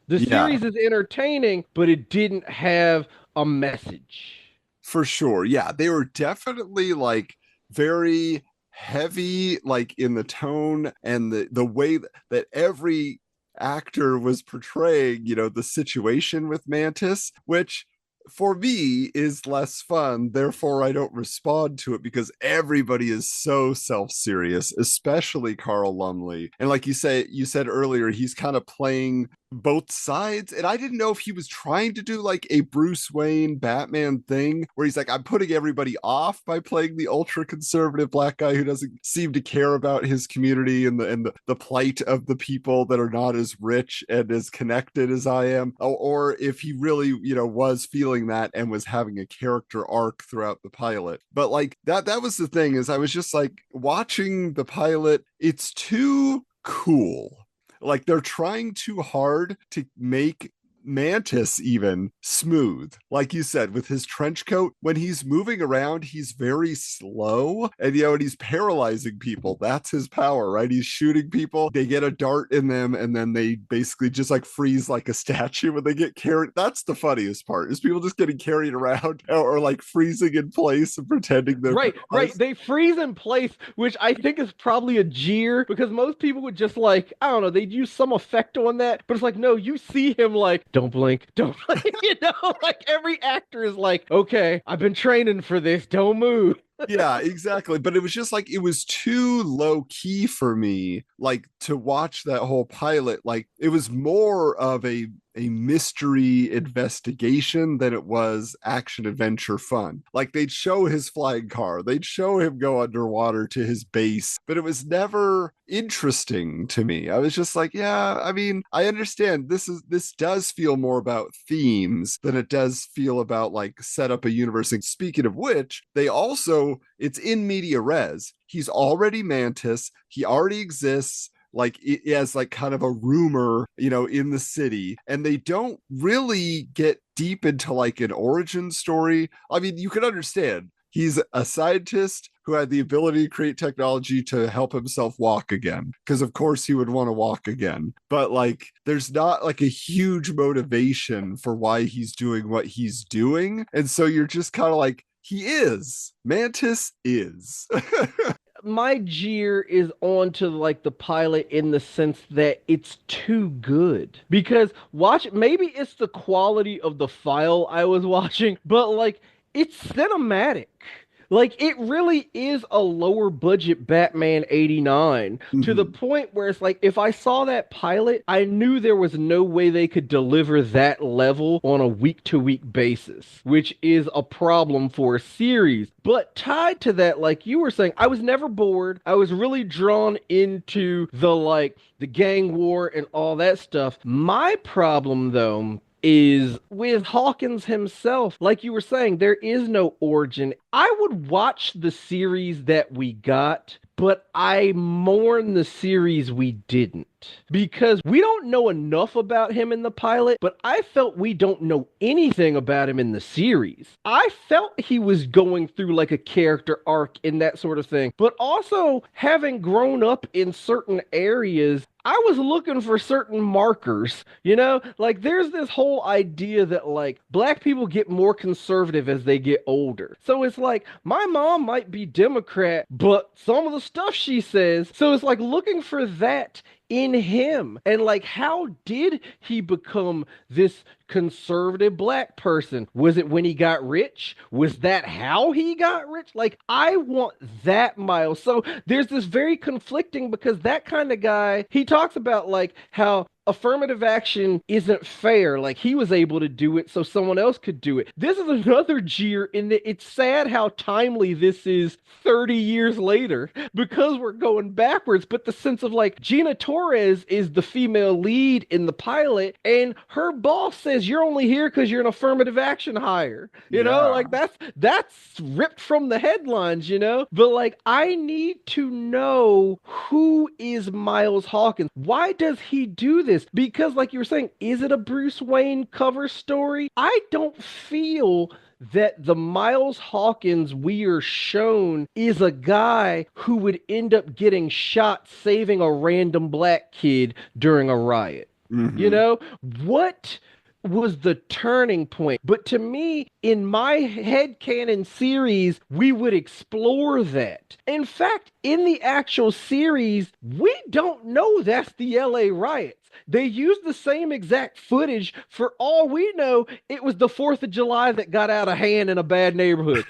The series is entertaining, but it didn't have a message. For sure. Yeah, they were definitely like very heavy like in the tone and the way that every actor was portraying, the situation with Mantis, which for me is less fun. Therefore, I don't respond to it because everybody is so self-serious, especially Carl Lumbly. And like you said earlier, he's kind of playing both sides. And I didn't know if he was trying to do like a Bruce Wayne Batman thing where he's like, I'm putting everybody off by playing the ultra conservative black guy who doesn't seem to care about his community and the plight of the people that are not as rich and as connected as I am, or if he really was feeling that and was having a character arc throughout the pilot. But like that was the thing, is I was just like watching the pilot, it's too cool. Like they're trying too hard to make Mantis even smooth. Like you said, with his trench coat, when he's moving around, he's very slow and he's paralyzing people. That's his power, right? He's shooting people. They get a dart in them and then they basically just like freeze like a statue when they get carried. That's the funniest part, is people just getting carried around or like freezing in place and pretending they're right. They freeze in place, which I think is probably a jeer because most people would just like, I don't know, they'd use some effect on that, but it's like, no, you see him like, don't blink, like every actor is like, okay, I've been training for this, don't move. Yeah, exactly. But it was just like, it was too low key for me, like to watch that whole pilot. Like it was more of a mystery investigation than it was action adventure fun. Like they'd show his flying car, they'd show him go underwater to his base, but it was never interesting to me. I was just like, yeah, I mean, I understand this does feel more about themes than it does feel about like set up a universe. And speaking of which, they also, it's in media res. He's already Mantis, he already exists. Like it as like kind of a rumor, in the city, and they don't really get deep into like an origin story. I mean, you can understand he's a scientist who had the ability to create technology to help himself walk again, because of course he would want to walk again. But like, there's not like a huge motivation for why he's doing what he's doing. And so you're just kind of like, Mantis is. My jeer is on to like the pilot in the sense that it's too good. Because maybe it's the quality of the file I was watching, but like it's cinematic. Like, it really is a lower budget Batman 89 to the point where it's like, if I saw that pilot, I knew there was no way they could deliver that level on a week to week basis, which is a problem for a series. But tied to that, like you were saying, I was never bored. I was really drawn into the gang war and all that stuff. My problem, though, is with Hawkins himself. Like you were saying, there is no origin. I would watch the series that we got, but I mourn the series we didn't. Because we don't know enough about him in the pilot, but I felt we don't know anything about him in the series. I felt he was going through like a character arc in that sort of thing. But also, having grown up in certain areas, I was looking for certain markers, Like, there's this whole idea that, like, black people get more conservative as they get older. So it's like, my mom might be Democrat, but some of the stuff she says, so it's like looking for that in him. And like, how did he become this conservative black person? Was it when he got rich? Was that how he got rich? Like, I want that Miles. So there's this very conflicting, because that kind of guy, he talks about like how affirmative action isn't fair. Like, he was able to do it so someone else could do it. This is another jeer in that it's sad how timely this is 30 years later, because we're going backwards. But the sense of like, Gina Torres is the female lead in the pilot, and her boss says, you're only here because you're an affirmative action hire. Like, that's ripped from the headlines, But like, I need to know, who is Miles Hawkins? Why does he do this? Because like you were saying, is it a Bruce Wayne cover story? I don't feel that the Miles Hawkins we are shown is a guy who would end up getting shot saving a random black kid during a riot. What was the turning point? But to me, in my headcanon series, we would explore that. In fact, in the actual series, we don't know that's the LA riots. They used the same exact footage. For all we know, it was the 4th of July that got out of hand in a bad neighborhood.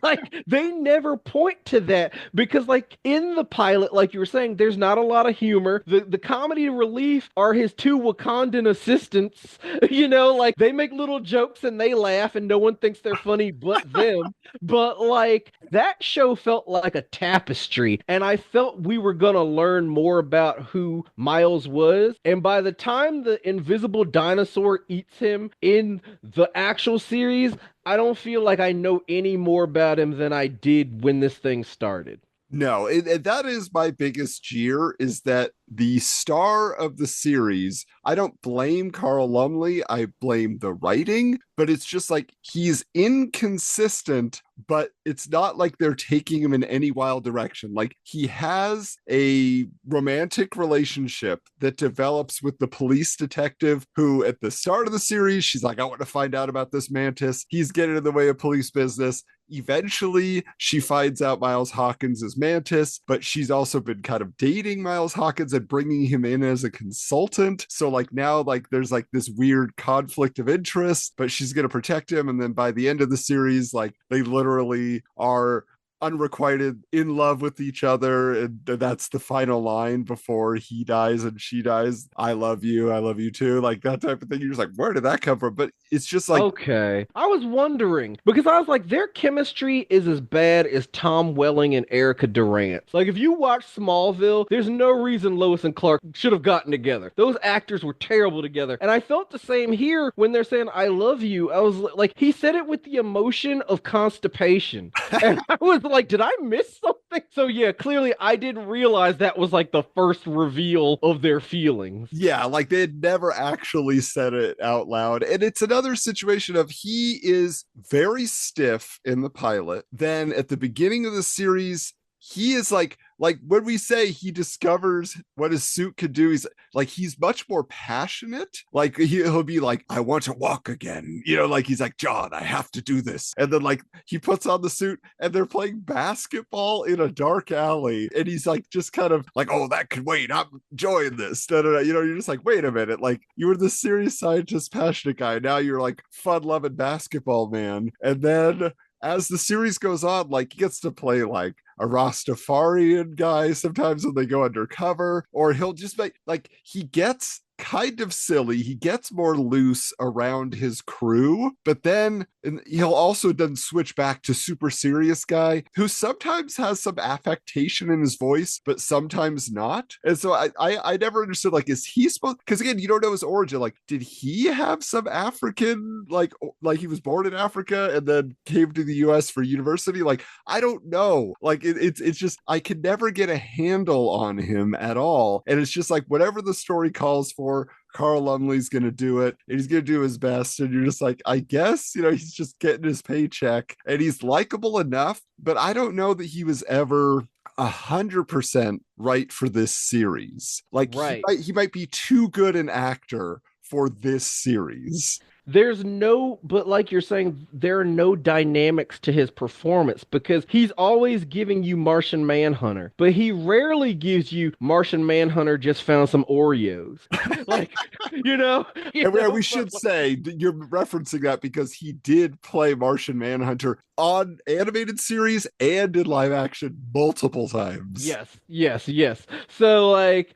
Like, they never point to that, because like in the pilot, like you were saying, there's not a lot of humor. The comedy relief are his 2 Wakandan assistants. Like, they make little jokes and they laugh and no one thinks they're funny but them. But like, that show felt like a tapestry, and I felt we were gonna learn more about who Miles was. And by the time the invisible dinosaur eats him in the actual series, I don't feel like I know any more about him than I did when this thing started. No, and that is my biggest jeer, is that the star of the series, I don't blame Carl Lumbly, I blame the writing, but it's just like, he's inconsistent, but it's not like they're taking him in any wild direction. Like, he has a romantic relationship that develops with the police detective, who at the start of the series, she's like, I want to find out about this mantis. He's getting in the way of police business. Eventually, she finds out Miles Hawkins is Mantis, but she's also been kind of dating Miles Hawkins and bringing him in as a consultant. So like, now like there's like this weird conflict of interest, but she's going to protect him. And then by the end of the series, like, they literally are unrequited in love with each other, and that's the final line before he dies and she dies. I love you too, like that type of thing. You're just like, where did that come from? But it's just like, okay, I was wondering, because I was like, their chemistry is as bad as Tom Welling and Erica Durant. Like, if you watch Smallville, there's no reason Lois and Clark should have gotten together. Those actors were terrible together. And I felt the same here when they're saying I love you. I was like, he said it with the emotion of constipation. And I was like, did I miss something? So yeah, clearly I didn't realize that was like the first reveal of their feelings. Yeah, like they had never actually said it out loud. And it's another situation of, he is very stiff in the pilot. Then at the beginning of the series, he is like when we say he discovers what his suit could do, he's much more passionate. Like, he'll be like, I want to walk again. Like, he's like, John, I have to do this. And then like, he puts on the suit and they're playing basketball in a dark alley. And he's like, just kind of like, oh, that could wait. I'm enjoying this. Da, da, da. You're just like, wait a minute. Like, you were the serious scientist, passionate guy. Now you're like fun loving basketball man. And then as the series goes on, like he gets to play like a Rastafarian guy sometimes when they go undercover, or he'll just make like he gets kind of silly. He gets more loose around his crew, but then he'll also then switch back to super serious guy who sometimes has some affectation in his voice, but sometimes not. And so I never understood, like, is he supposed, because again, you don't know his origin. Like, did he have some African, like he was born in Africa and then came to the US for university? Like, I don't know. Like it's just I could never get a handle on him at all. And it's just like whatever the story calls for, Carl Lumbly's going to do it, and he's going to do his best. And you're just like, I guess, he's just getting his paycheck, and he's likable enough, but I don't know that he was ever 100% right for this series. Like, Right. he might be too good an actor for this series. But like you're saying, there are no dynamics to his performance because he's always giving you Martian Manhunter, but he rarely gives you Martian Manhunter just found some Oreos. Like, And we should say you're referencing that because he did play Martian Manhunter on animated series and in live action multiple times. Yes. So like,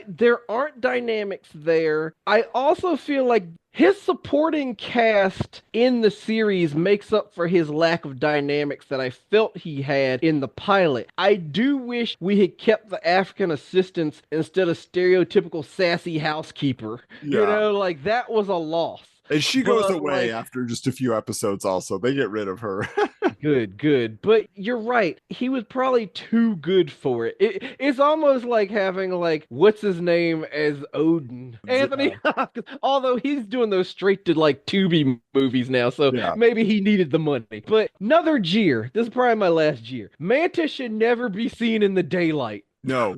there aren't dynamics there. I also feel like his supporting cast in the series makes up for his lack of dynamics that I felt he had in the pilot. I do wish we had kept the African assistants instead of stereotypical sassy housekeeper. Yeah. Like that was a loss. And she goes away after just a few episodes also. They get rid of her. Good. But you're right. He was probably too good for it. It's almost like having, like, what's his name as Odin? Anthony Hopkins. Although he's doing those straight to, like, Tubi movies now, so maybe he needed the money. But another jeer. This is probably my last jeer. Mantis should never be seen in the daylight. No.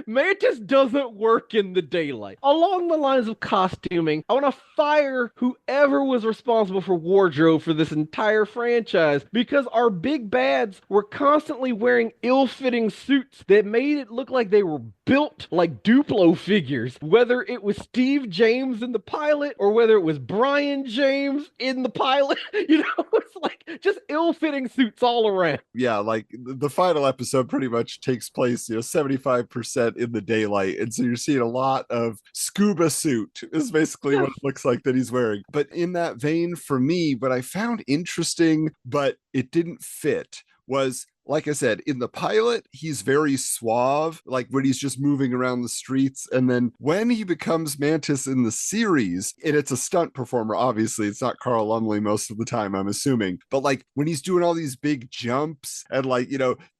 Mantis doesn't work in the daylight. Along the lines of costuming, I want to fire whoever was responsible for wardrobe for this entire franchise because our big bads were constantly wearing ill-fitting suits that made it look like they were built like Duplo figures, whether it was Steve James in the pilot or whether it was Brian James in the pilot. It's like just ill-fitting suits all around. Yeah, like the final episode pretty much takes place, 75% in the daylight. And so you're seeing a lot of scuba suit is basically what it looks like that he's wearing. But in that vein, for me, what I found interesting, but it didn't fit, was, like I said, in the pilot, he's very suave, like when he's just moving around the streets. And then when he becomes Mantis in the series, and it's a stunt performer, obviously, it's not Carl Lumbly most of the time, I'm assuming. But like when he's doing all these big jumps and like,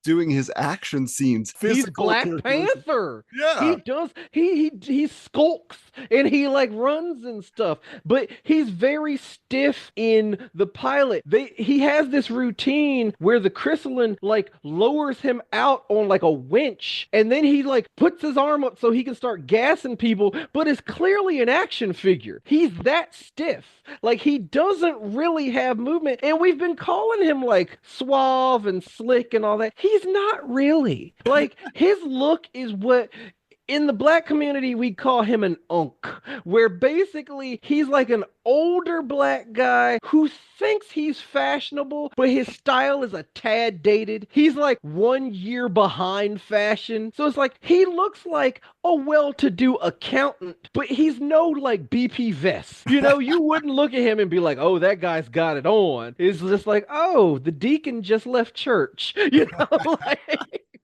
doing his action scenes, he's Black Panther. Yeah. He does. He skulks and he like runs and stuff, but he's very stiff in the pilot. He has this routine where the chrysalid like lowers him out on like a winch, and then he like puts his arm up so he can start gassing people, but is clearly an action figure. He's that stiff. Like he doesn't really have movement, and we've been calling him like suave and slick and all that. He's not really. Like his look is what in the Black community we call him an unk, where basically he's like an older Black guy who thinks he's fashionable, but his style is a tad dated. He's like 1 year behind fashion. So it's like he looks like a well-to-do accountant, but he's no like BP Vest. You wouldn't look at him and be like, oh, that guy's got it on. It's just like, oh, the deacon just left church. Like...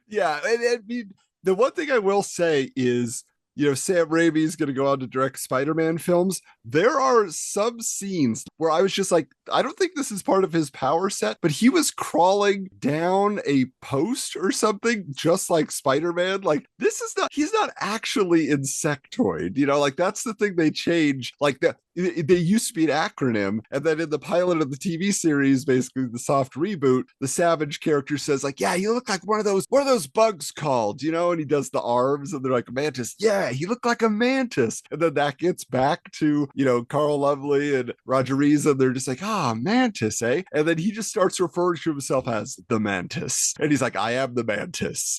Yeah, and I mean, the one thing I will say is, Sam Raimi is going to go on to direct Spider-Man films. There are some scenes where I was just like, I don't think this is part of his power set, but he was crawling down a post or something just like Spider-Man. Like, he's not actually insectoid, like that's the thing they changed. Like that, they used to be an acronym. And then in the pilot of the TV series, basically the soft reboot, the Savage character says like, yeah, you look like one of those bugs called, and he does the arms and they're like, Mantis. Yeah, he looked like a mantis. And then that gets back to, Carl Lumbly and Roger Rees, and they're just like, Mantis, eh? And then he just starts referring to himself as the Mantis. And he's like, I am the Mantis.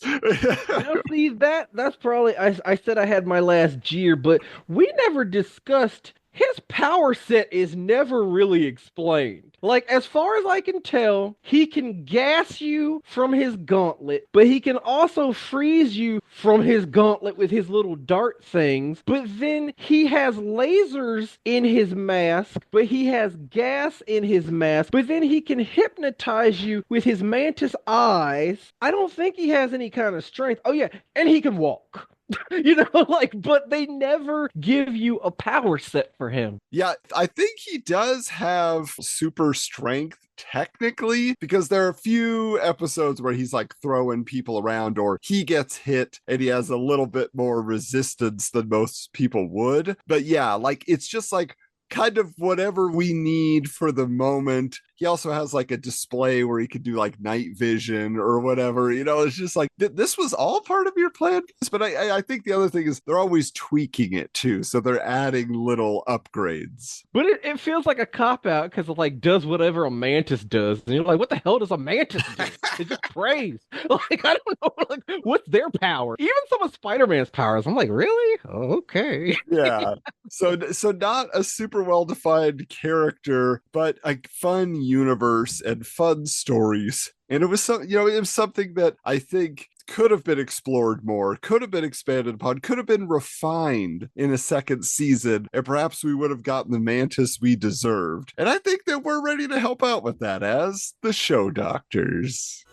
See, that's probably, I said I had my last jeer, but we never discussed his power set is never really explained. Like, as far as I can tell, he can gas you from his gauntlet, but he can also freeze you from his gauntlet with his little dart things. But then he has lasers in his mask, but he has gas in his mask, but then he can hypnotize you with his mantis eyes. I don't think he has any kind of strength. Oh, yeah, and he can walk. But they never give you a power set for him. Yeah, I think he does have super strength technically, because there are a few episodes where he's like throwing people around or he gets hit and he has a little bit more resistance than most people would. But yeah, like it's just like kind of whatever we need for the moment. He also has like a display where he could do like night vision or whatever. It's just like this was all part of your plan. But I think the other thing is they're always tweaking it too. So they're adding little upgrades. But it feels like a cop-out because it like does whatever a mantis does. And you're like, what the hell does a mantis do? It just prays. Like, I don't know, like, what's their power? Even some of Spider-Man's powers, I'm like, really? Oh, okay. Yeah. So not a super well-defined character, but a fun universe and fun stories. And it was something that I think could have been explored more, could have been expanded upon, could have been refined in a second season, and perhaps we would have gotten the Mantis we deserved. And I think that we're ready to help out with that as the show doctors.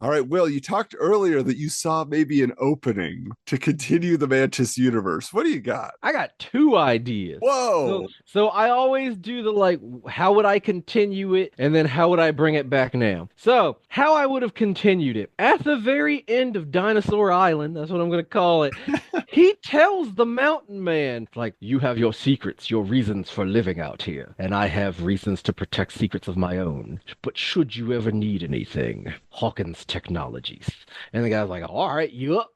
All right, Will, you talked earlier that you saw maybe an opening to continue the Mantis universe. What do you got? I got 2 ideas. Whoa. So I always do the like, how would I continue it? And then how would I bring it back now? So how I would have continued it. At the very end of Dinosaur Island, that's what I'm going to call it, he tells the Mountain Man, like, you have your secrets, your reasons for living out here. And I have reasons to protect secrets of my own. But should you ever need anything, Hawkins Technologies. And the guy's like, all right, you up?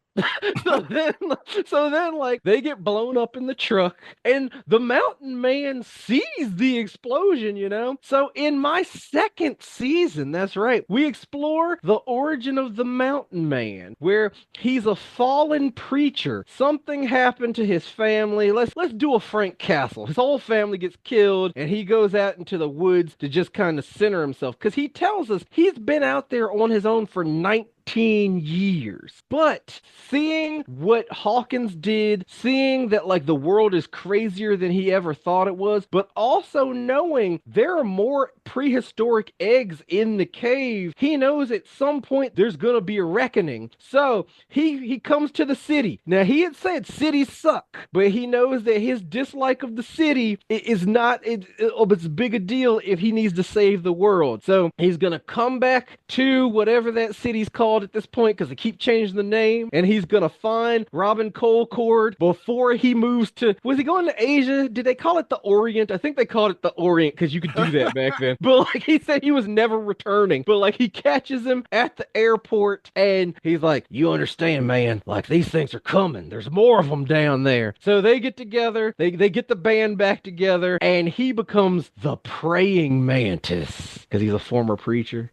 so then like they get blown up in the truck and the Mountain Man sees the explosion. So in my second season, that's right, we explore the origin of the Mountain Man, where he's a fallen preacher. Something happened to his family. Let's do a Frank Castle. His whole family gets killed and he goes out into the woods to just kind of center himself, because he tells us he's been out there on his own for 19 years. But seeing what Hawkins did, seeing that like the world is crazier than he ever thought it was, but also knowing there are more prehistoric eggs in the cave, he knows at some point there's gonna be a reckoning. So he comes to the city. Now, he had said cities suck, but he knows that his dislike of the city is not it's big a deal if he needs to save the world. So he's gonna come back to whatever that city's called at this point, because they keep changing the name, and he's gonna find Robin Colcord before he moves to, was he going to Asia? Did they call it the Orient? I think they called it the Orient because you could do that back then. But like he said he was never returning, but like he catches him at the airport and he's like, you understand, man, like these things are coming, there's more of them down there. So they get together, they get the band back together, and he becomes the praying mantis because he's a former preacher.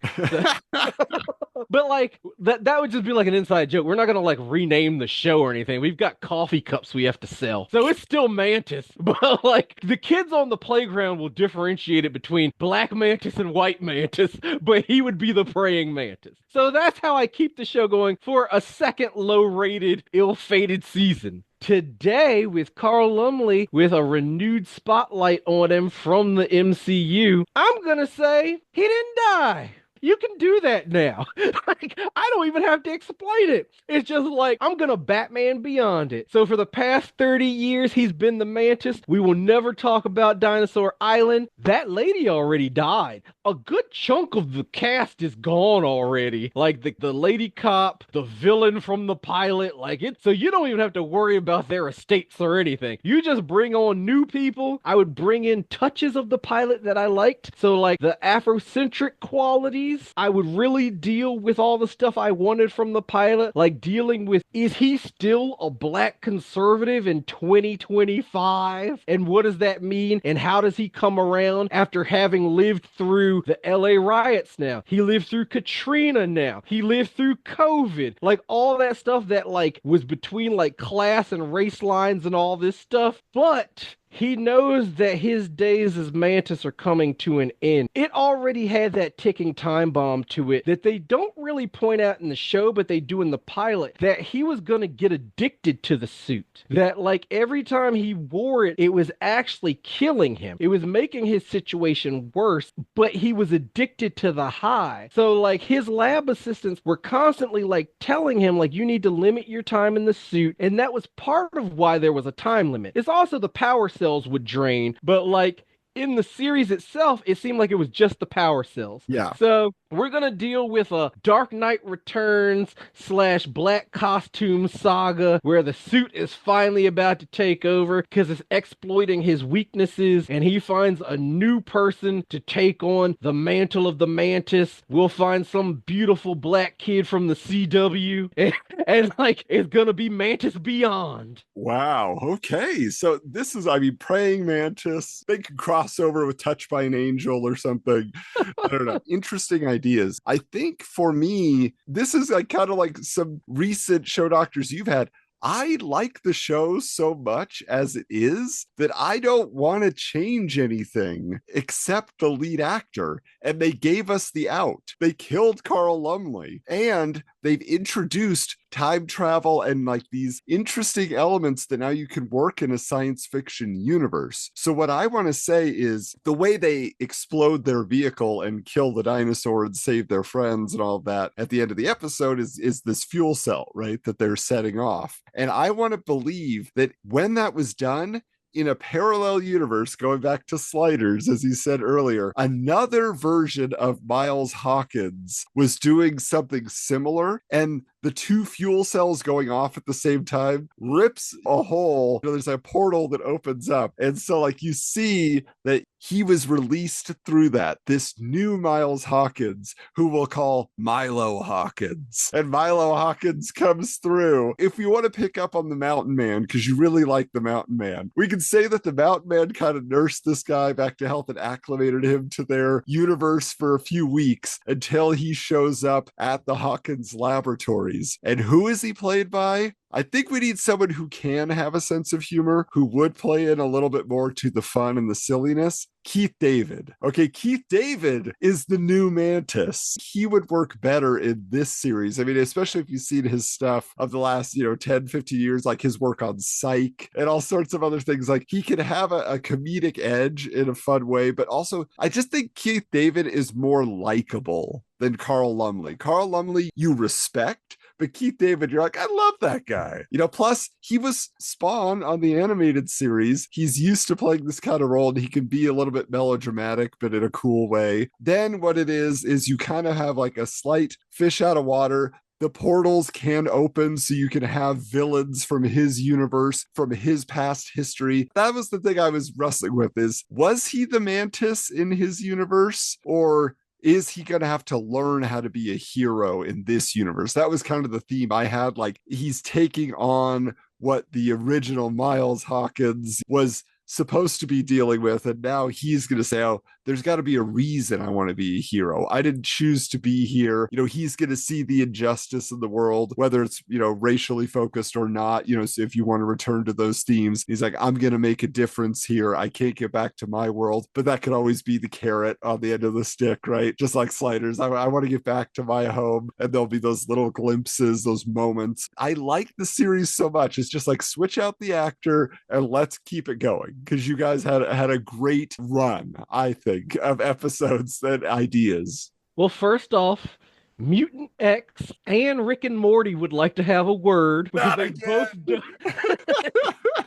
But like that would just be like an inside joke. We're not gonna like rename the show or anything. We've got coffee cups we have to sell, so it's still Mantis. But like the kids on the playground will differentiate it between black mantis and white mantis, but he would be the praying mantis. So that's how I keep the show going for a second low-rated, ill-fated season. Today, with Carl Lumbly, with a renewed spotlight on him from the MCU, I'm gonna say he didn't die. You can do that now. Like, I don't even have to explain it. It's just like, I'm gonna Batman beyond it. So for the past 30 years, he's been the Mantis. We will never talk about Dinosaur Island. That lady already died. A good chunk of the cast is gone already. Like the lady cop, the villain from the pilot, like it. So you don't even have to worry about their estates or anything. You just bring on new people. I would bring in touches of the pilot that I liked. So like the Afrocentric quality series, I would really deal with all the stuff I wanted from the pilot, like dealing with, is he still a black conservative in 2025? And what does that mean? And how does he come around after having lived through the LA riots now? He lived through Katrina now. He lived through COVID. Like all that stuff that like was between like class and race lines and all this stuff. But he knows that his days as Mantis are coming to an end. It already had that ticking time bomb to it that they don't really point out in the show, but they do in the pilot, that he was going to get addicted to the suit. That like every time he wore it, it was actually killing him. It was making his situation worse, but he was addicted to the high. So like his lab assistants were constantly like telling him like, you need to limit your time in the suit. And that was part of why there was a time limit. It's also the power cells would drain, but like in the series itself, it seemed like it was just the power cells. Yeah. So we're going to deal with a Dark Knight Returns / Black Costume saga where the suit is finally about to take over because it's exploiting his weaknesses and he finds a new person to take on the mantle of the Mantis. We'll find some beautiful black kid from the CW and like it's going to be Mantis Beyond. Wow. Okay. So this is, I mean, Praying Mantis. They could cross over with Touched by an Angel or something. I don't know. Interesting ideas. I think for me, this is like kind of like some recent show doctors you've had. I like the show so much as it is that I don't want to change anything except the lead actor. And they gave us the out. They killed Carl Lumbly and they've introduced time travel and like these interesting elements that now you can work in a science fiction universe. So what I want to say is the way they explode their vehicle and kill the dinosaur and save their friends and all of that at the end of the episode is this fuel cell, right, that they're setting off. And I want to believe that when that was done, in a parallel universe, going back to Sliders, as you said earlier, another version of Miles Hawkins was doing something similar, and the two fuel cells going off at the same time rips a hole. You know, there's a portal that opens up. And so like you see that he was released through that, this new Miles Hawkins, who we'll call Milo Hawkins. And Milo Hawkins comes through. If we want to pick up on the Mountain Man, because you really like the Mountain Man, we can say that the Mountain Man kind of nursed this guy back to health and acclimated him to their universe for a few weeks until he shows up at the Hawkins laboratories. And who is he played by? I think we need someone who can have a sense of humor, who would play in a little bit more to the fun and the silliness. Keith David. Okay, Keith David is the new Mantis. He would work better in this series. I mean, especially if you've seen his stuff of the last, 10, 15 years, like his work on Psych and all sorts of other things. Like he can have a comedic edge in a fun way, but also I just think Keith David is more likable than Carl Lumbly. Carl Lumbly, you respect, but Keith David, you're like, I love that guy. Plus he was Spawn on the animated series. He's used to playing this kind of role and he can be a little bit melodramatic, but in a cool way. Then what it is you kind of have like a slight fish out of water. The portals can open so you can have villains from his universe, from his past history. That was the thing I was wrestling with was he the Mantis in his universe, or is he going to have to learn how to be a hero in this universe? That was kind of the theme I had. Like he's taking on what the original Miles Hawkins was supposed to be dealing with, and now he's going to say, oh, there's got to be a reason I want to be a hero. I didn't choose to be here. He's going to see the injustice in the world, whether it's racially focused or not. So if you want to return to those themes, he's like, I'm going to make a difference here. I can't get back to my world, but that could always be the carrot on the end of the stick, right? Just like Sliders, I want to get back to my home, and there'll be those little glimpses, those moments. I like the series so much. It's just like switch out the actor and let's keep it going, because you guys had a great run, I think, of episodes and ideas. Well, first off, Mutant X and Rick and Morty would like to have a word because they both do.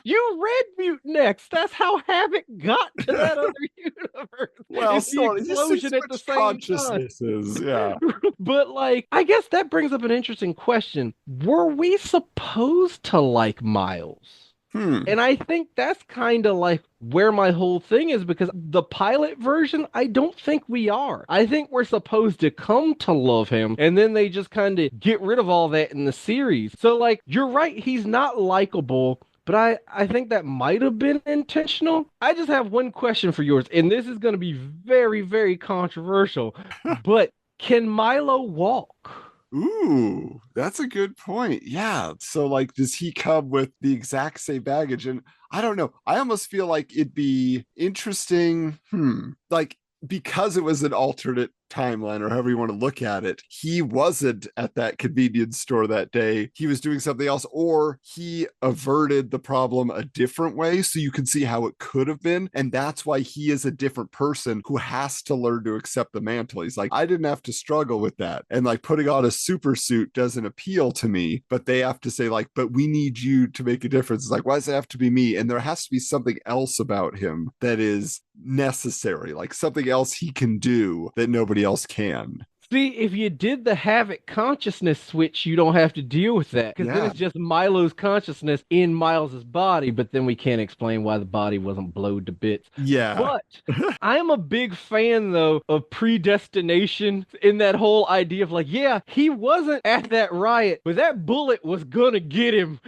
You read Mutant X. That's how Havoc got to that other universe. Well, it's the explosion at the same consciousnesses, time. Yeah. But I guess that brings up an interesting question. Were we supposed to like Miles? And I think that's kind of like where my whole thing is, because the pilot version, I don't think we are. I think we're supposed to come to love him, and then they just kind of get rid of all that in the series. So, like, you're right, he's not likable. But I think that might have been intentional. I just have one question for yours, and this is going to be very, very controversial. But can Milo walk? Ooh, that's a good point. Yeah. So, like, does he come with the exact same baggage? And I don't know. I almost feel like it'd be interesting. Like, because it was an alternate timeline, or however you want to look at it, he wasn't at that convenience store that day. He was doing something else, or he averted the problem a different way. So you can see how it could have been. And that's why he is a different person who has to learn to accept the mantle. He's like, I didn't have to struggle with that. And like putting on a super suit doesn't appeal to me, but they have to say, like, but we need you to make a difference. It's like, why does it have to be me? And there has to be something else about him that is necessary, like something else he can do that nobody else can. See, if you did the Havoc consciousness switch, you don't have to deal with that. Because then Yeah. it's just Milo's consciousness in Miles's body, but then we can't explain why the body wasn't blowed to bits. Yeah. But I am a big fan, though, of predestination in that whole idea of like, yeah, he wasn't at that riot, but that bullet was gonna get him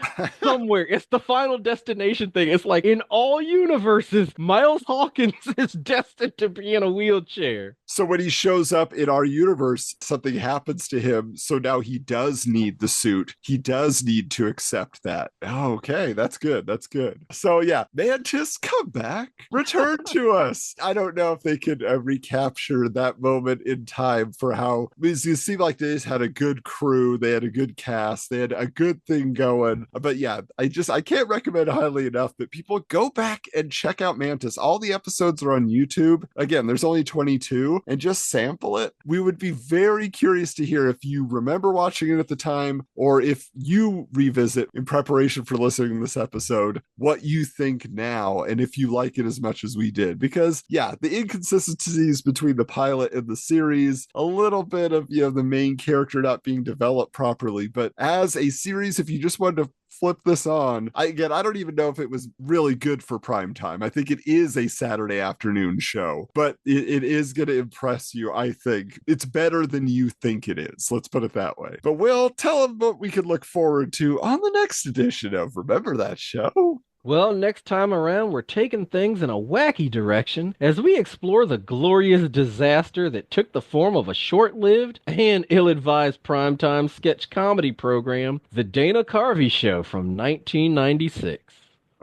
somewhere. It's the final destination thing. It's like in all universes, Miles Hawkins is destined to be in a wheelchair. So when he shows up in our universe, something happens to him. So now he does need the suit. He does need to accept that. Oh, okay, that's good. That's good. So yeah, Mantis, come back, return to us. I don't know if they could recapture that moment in time for how, because you seem like they just had a good crew, they had a good cast, they had a good thing going. But yeah, I can't recommend highly enough that people go back and check out Mantis. All the episodes are on YouTube. Again, there's only 22. And just sample it. We would be very curious to hear if you remember watching it at the time, or if you revisit in preparation for listening to this episode, what you think now, and if you like it as much as we did. Because yeah, the inconsistencies between the pilot and the series, a little bit of, the main character not being developed properly, but as a series, if you just wanted to flip this on, I don't even know if it was really good for prime time. I think it is a Saturday afternoon show, but it is going to impress you. I think it's better than you think it is. Let's put it that way. But we'll tell them what we can look forward to on the next edition of Remember That Show. Well, next time around, we're taking things in a wacky direction as we explore the glorious disaster that took the form of a short-lived and ill-advised primetime sketch comedy program, The Dana Carvey Show from 1996.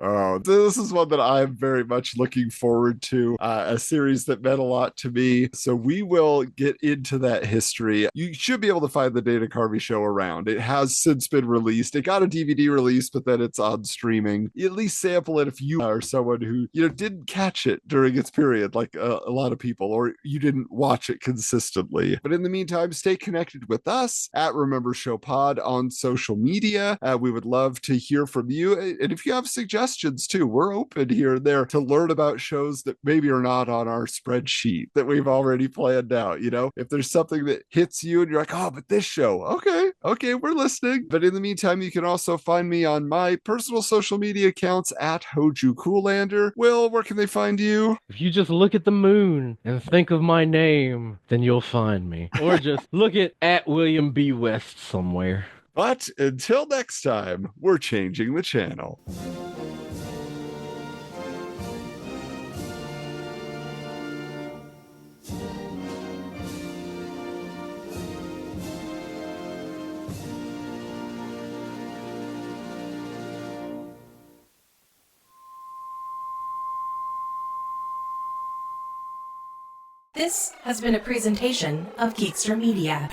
Oh, this is one that I'm very much looking forward to, a series that meant a lot to me. So we will get into that history. You should be able to find the Dana Carvey Show around. It has since been released. It got a DVD release, but then it's on streaming. You at least sample it if you are someone who, didn't catch it during its period, like a lot of people, or you didn't watch it consistently. But in the meantime, stay connected with us at Remember Show Pod on social media. We would love to hear from you. And if you have suggestions, too, we're open here and there to learn about shows that maybe are not on our spreadsheet that we've already planned out. If there's something that hits you and you're like, oh, but this show, okay, we're listening. But in the meantime, you can also find me on my personal social media accounts at Hoju Coolander. Will, where can they find you? If you just look at the moon and think of my name, then you'll find me. Or just look at William B. West somewhere. But until next time, we're changing the channel. This has been a presentation of Geekster Media.